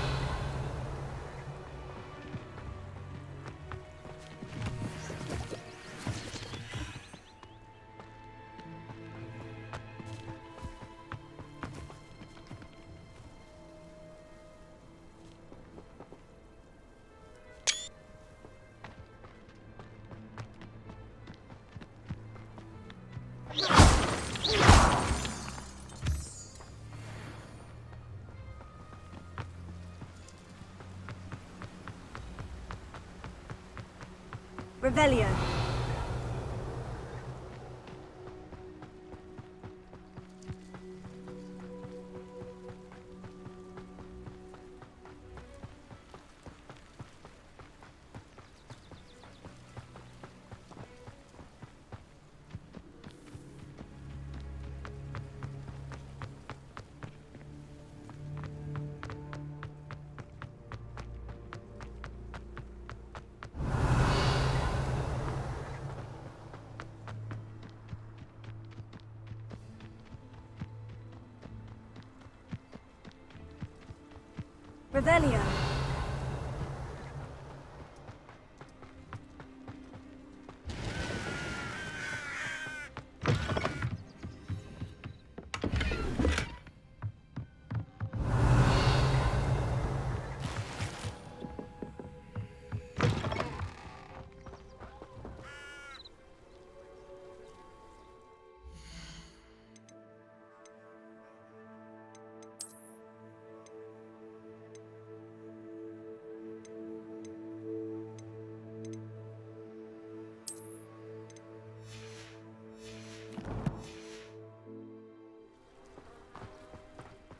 Revelio. Revelio.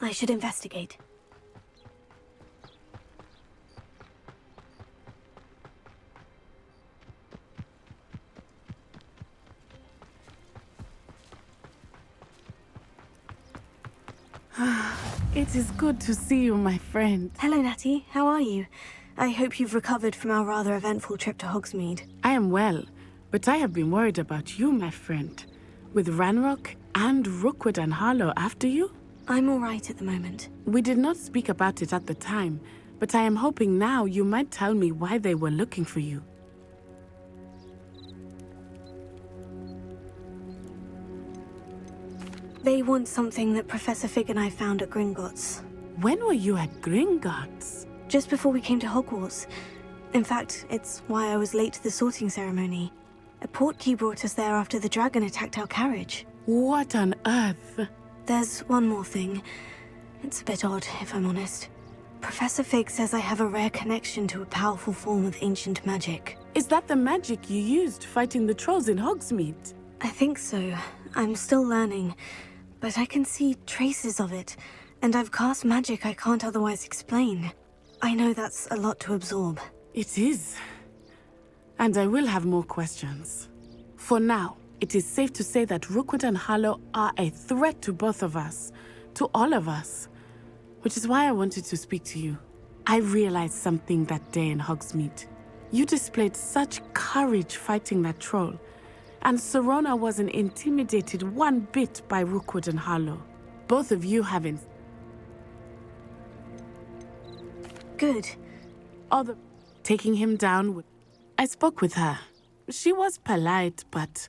I should investigate. It is good to see you, my friend. Hello, Natty. How are you? I hope you've recovered from our rather eventful trip to Hogsmeade. I am well, but I have been worried about you, my friend. With Ranrock and Rookwood and Harlow after you? I'm all right at the moment. We did not speak about it at the time, but I am hoping now you might tell me why they were looking for you. They want something that Professor Fig and I found at Gringotts. When were you at Gringotts? Just before we came to Hogwarts. In fact, it's why I was late to the sorting ceremony. A portkey brought us there after the dragon attacked our carriage. What on earth? There's one more thing. It's a bit odd, if I'm honest. Professor Fig says I have a rare connection to a powerful form of ancient magic. Is that the magic you used fighting the trolls in Hogsmeade? I think so. I'm still learning, but I can see traces of it, and I've cast magic I can't otherwise explain. I know that's a lot to absorb. It is. And I will have more questions. For now, it is safe to say that Rookwood and Harlow are a threat to both of us, to all of us. Which is why I wanted to speak to you. I realized something that day in Hogsmeade. You displayed such courage fighting that troll, and Serona wasn't intimidated one bit by Rookwood and Harlow. Both of you haven't. Good. Although taking him down, I spoke with her. She was polite, but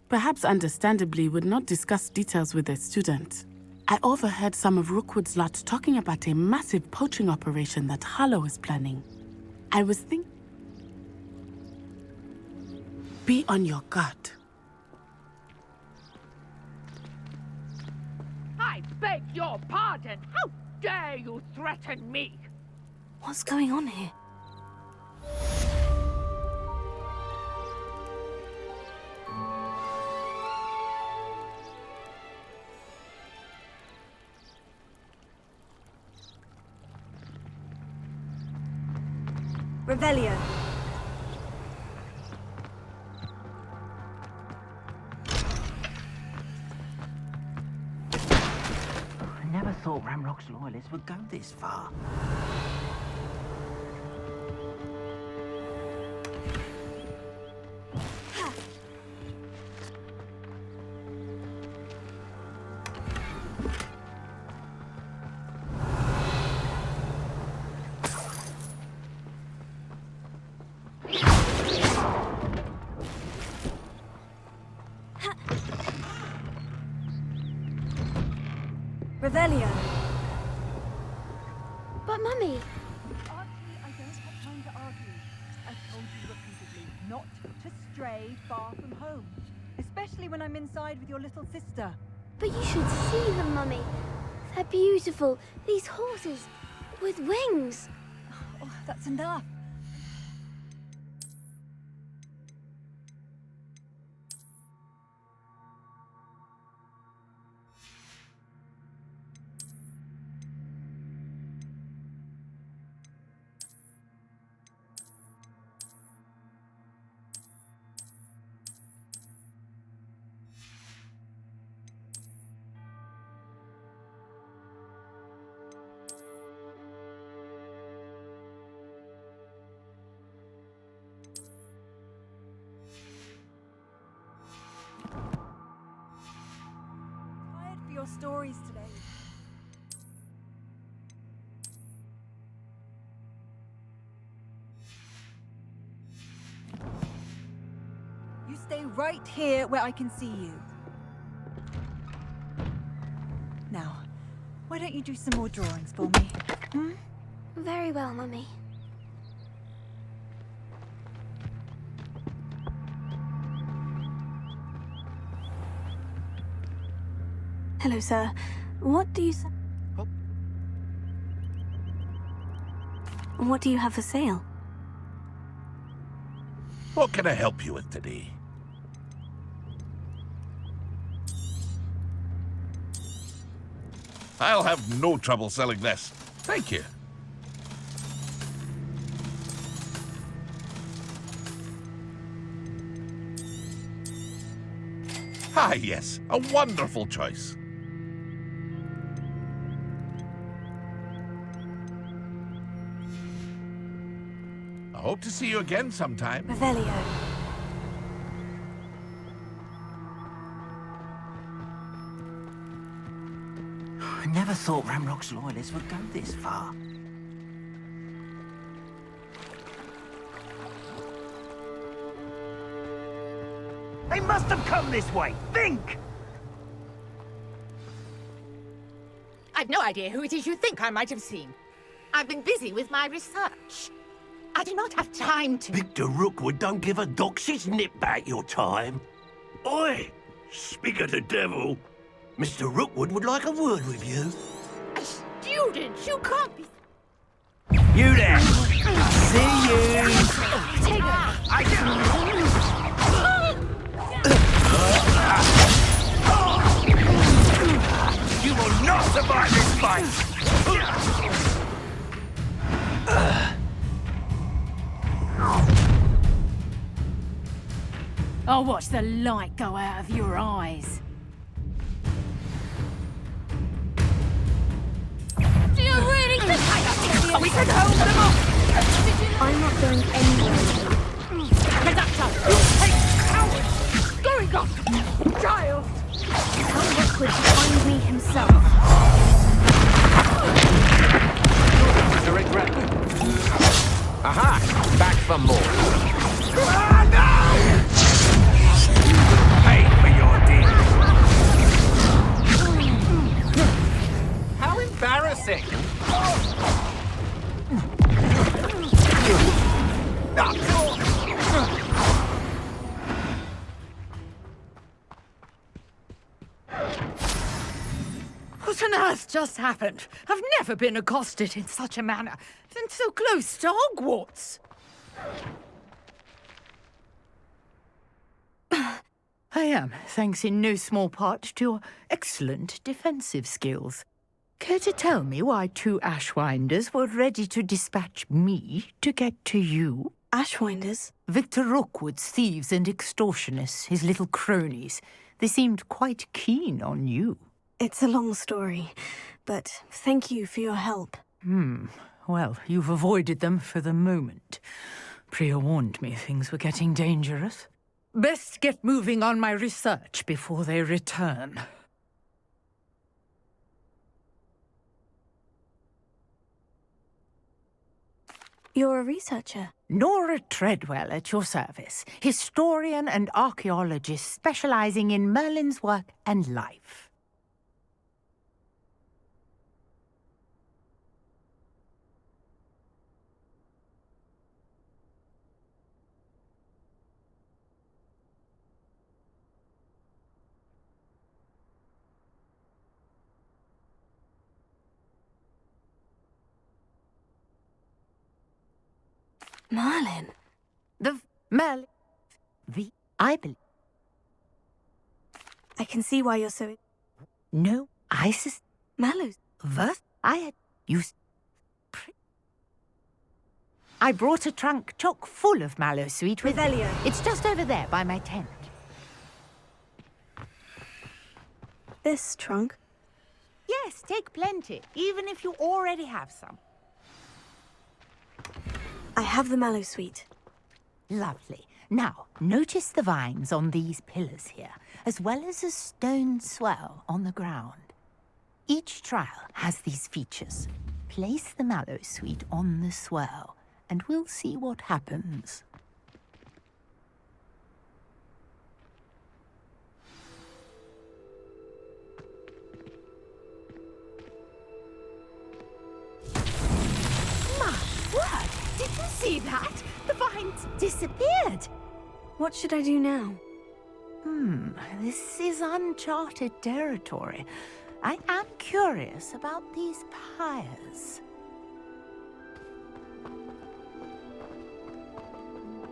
perhaps understandably would not discuss details with a student. I overheard some of Rookwood's lot talking about a massive poaching operation that Harlow is planning. I was thinking... Be on your guard. I beg your pardon! How dare you threaten me? What's going on here? Revelio. I never thought Ramrock's loyalists would go this far. Revelio. But Mummy, Archie, I don't have time to argue. I've told you repeatedly not to stray far from home. Especially when I'm inside with your little sister. but you should see them, Mummy. They're beautiful. These horses with wings. Oh, that's enough. Tired for your stories today. You stay right here where I can see you. Now, why don't you do some more drawings for me? Hmm? Very well, Mummy. Hello, sir. What do you... What do you have for sale? What can I help you with today? I'll have no trouble selling this. Thank you. Ah, yes. A wonderful choice. I hope to see you again sometime. Revelio. I never thought Ramrock's loyalists would go this far. They must have come this way! Think! I've no idea who it is you think I might have seen. I've been busy with my research. I do not have time to... Victor Rookwood don't give a doxy's nip back your time. Oi! Speak of the devil. Mr. Rookwood would like a word with you. A student? You can't be... You there! See you! Take You will not survive this fight! I'll watch the light go out of your eyes. Do you really think we could hold them off? I'm not going anywhere. Conductor! Hey, coward! Going on! Child! Tell Rookwood to find me himself. To regret. Aha! Back for more. Ah, no! Pay for your deed. How embarrassing! What on earth just happened? I've never been accosted in such a manner, and so close to Hogwarts. I am, thanks in no small part to your excellent defensive skills. Care to tell me why 2 Ashwinders were ready to dispatch me to get to you? Ashwinders? Victor Rookwood's thieves and extortionists, his little cronies. They seemed quite keen on you. It's a long story, but thank you for your help. Well, you've avoided them for the moment. Priya warned me things were getting dangerous. Best get moving on my research before they return. You're a researcher? Nora Treadwell at your service, historian and archaeologist specializing in Merlin's work and life. Merlin? Merlin. I believe. I can see why you're so... No, Isis. Mallows. What? I had used... I brought a trunk chock full of mallow sweet with... Revelio. It's just over there by my tent. This trunk? Yes, take plenty, even if you already have some. I have the mallow sweet. Lovely. Now, notice the vines on these pillars here, as well as a stone swell on the ground. Each trial has these features. Place the mallow sweet on the swell, and we'll see what happens. My word! Did you see that? The vines disappeared. What should I do now? This is uncharted territory. I am curious about these pyres.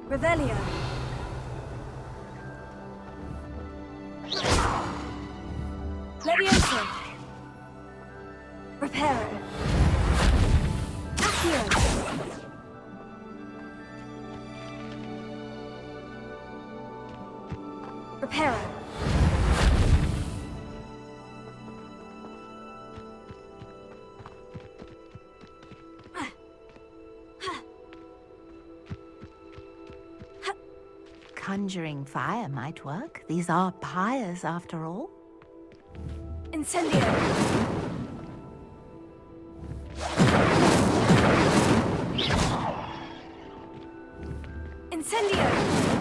Revelio. Levioso. Reparo. Accio. Reparo. Conjuring fire might work. These are pyres, after all. Incendio. Incendio.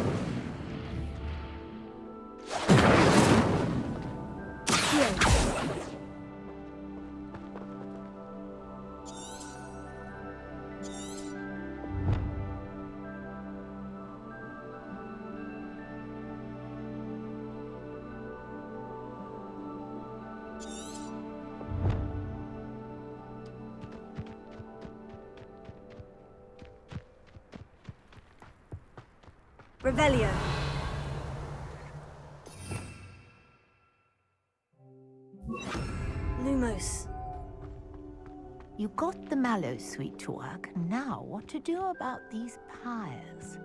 Revelio. Lumos. You got the mallow sweet to work. Now, what to do about these pyres?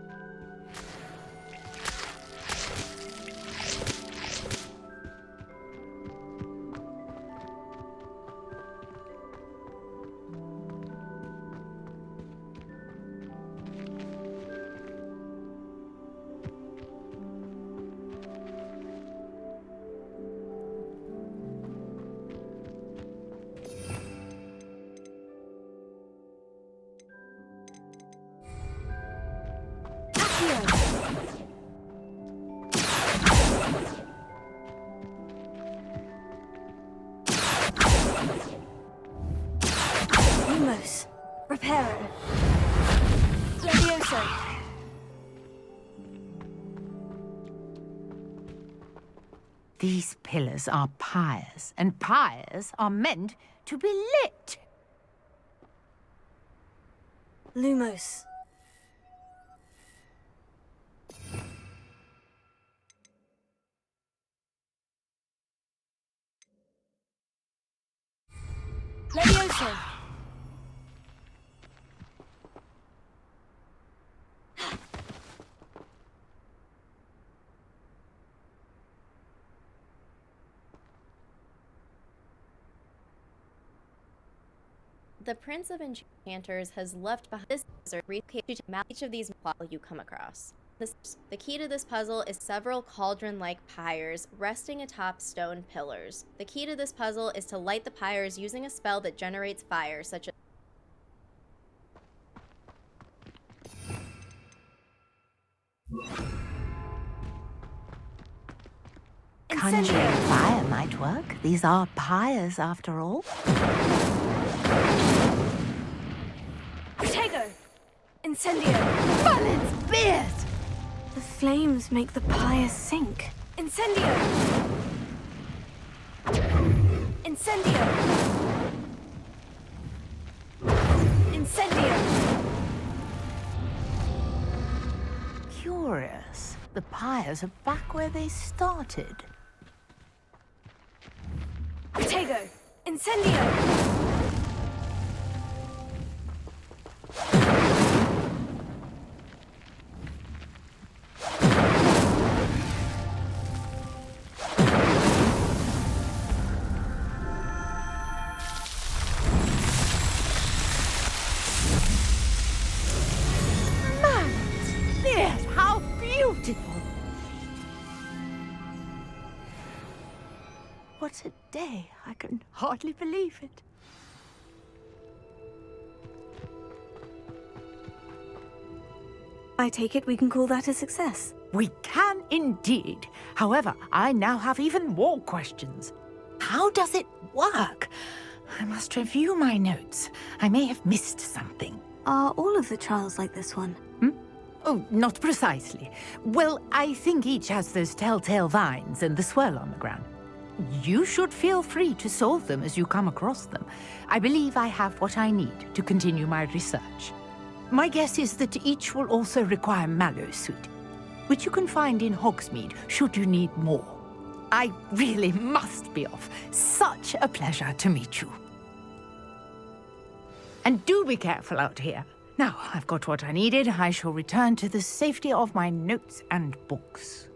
Lumos. Reparo. Levioso. These pillars are pyres, and pyres are meant to be lit. Lumos. Levioso! The Prince of Enchanters has left behind this desert relocated to map each of these puzzles you come across. The key to this puzzle is several cauldron-like pyres resting atop stone pillars. The key to this puzzle is to light the pyres using a spell that generates fire, such as Conjuring fire might work. These are pyres, after all. Protego! Incendio! Merlin's beard! The flames make the pyre sink. Incendio! Incendio! Incendio! Curious. The pyres are back where they started. Protego! Incendio! Yes, how beautiful! What a day. I can hardly believe it. I take it we can call that a success. We can indeed. However, I now have even more questions. How does it work? I must review my notes. I may have missed something. Are all of the trials like this one? Oh, not precisely. Well, I think each has those telltale vines and the swirl on the ground. You should feel free to solve them as you come across them. I believe I have what I need to continue my research. My guess is that each will also require Mallowsweet, which you can find in Hogsmeade should you need more. I really must be off. Such a pleasure to meet you. And do be careful out here. Now, I've got what I needed. I shall return to the safety of my notes and books.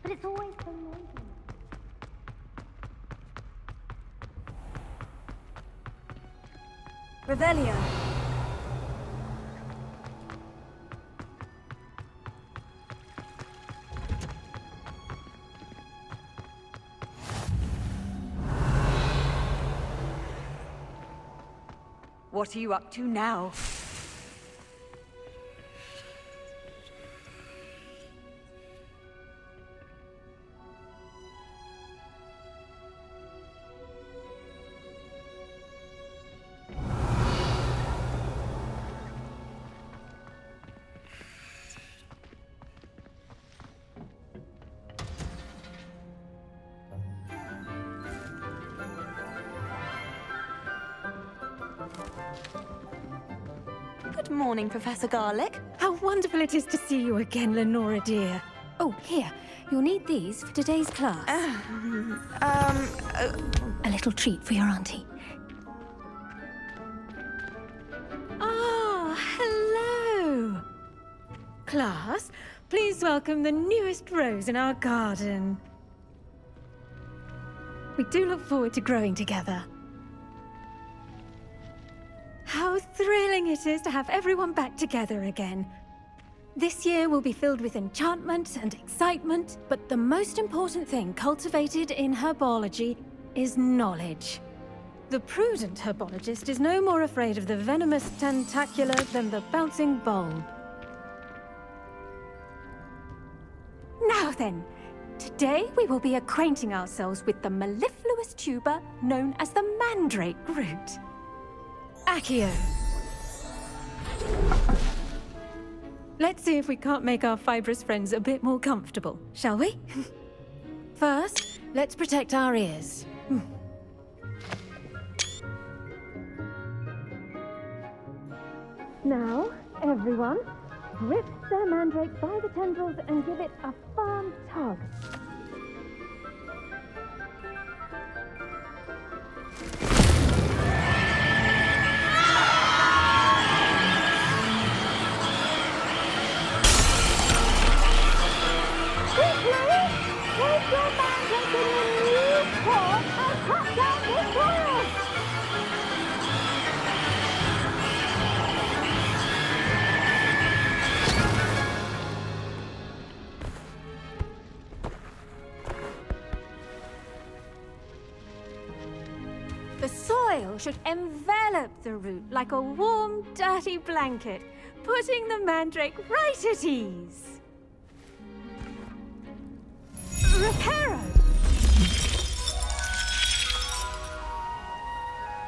But it's always so noisy. Revelio! What are you up to now? Good morning, Professor Garlick. How wonderful it is to see you again, Lenora dear. Oh, here. You'll need these for today's class. A little treat for your auntie. Ah, hello. Class, please welcome the newest rose in our garden. We do look forward to growing together. How How thrilling it is to have everyone back together again. This year will be filled with enchantment and excitement, but the most important thing cultivated in herbology is knowledge. The prudent herbologist is no more afraid of the venomous tentacula than the bouncing bulb. Now then, today we will be acquainting ourselves with the mellifluous tuber known as the mandrake root. Accio. Let's see if we can't make our fibrous friends a bit more comfortable, shall we? First, let's protect our ears. Now, everyone, grip their mandrake by the tendrils and give it a firm tug. The soil should envelop the root like a warm, dirty blanket, putting the mandrake right at ease. Reparo!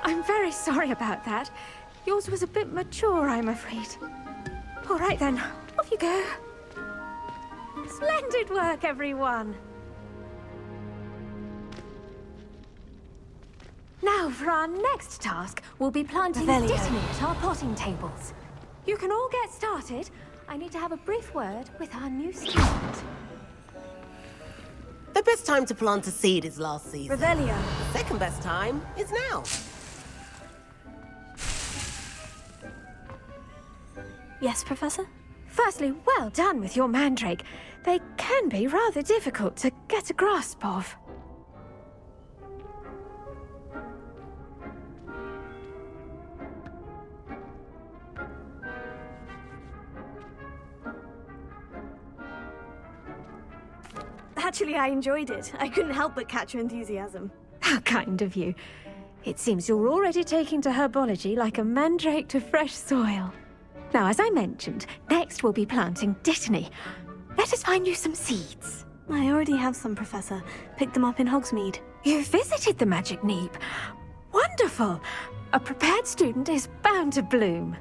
I'm very sorry about that. Yours was a bit mature, I'm afraid. All right then, off you go. Splendid work, everyone. Now, for our next task, we'll be planting Revelio. Dittany at our potting tables. You can all get started. I need to have a brief word with our new student. The best time to plant a seed is last season. Revelio. The second best time is now. Yes, Professor? Firstly, well done with your mandrake. They can be rather difficult to get a grasp of. Actually, I enjoyed it. I couldn't help but catch your enthusiasm. How kind of you. It seems you're already taking to herbology like a mandrake to fresh soil. Now, as I mentioned, next we'll be planting Dittany. Let us find you some seeds. I already have some, Professor. Picked them up in Hogsmeade. You visited the Magic Neep. Wonderful! A prepared student is bound to bloom.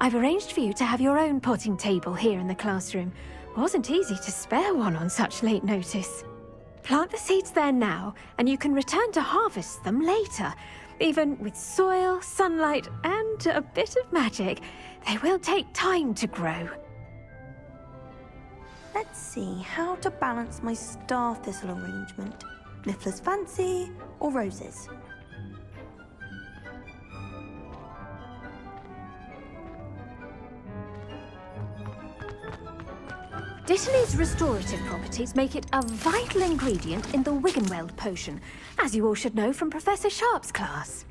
I've arranged for you to have your own potting table here in the classroom. Wasn't easy to spare one on such late notice. Plant the seeds there now, and you can return to harvest them later. Even with soil, sunlight, and a bit of magic, they will take time to grow. Let's see how to balance my star thistle arrangement. Niffler's fancy or roses? Dittany's restorative properties make it a vital ingredient in the Wiggenweld potion, as you all should know from Professor Sharp's class.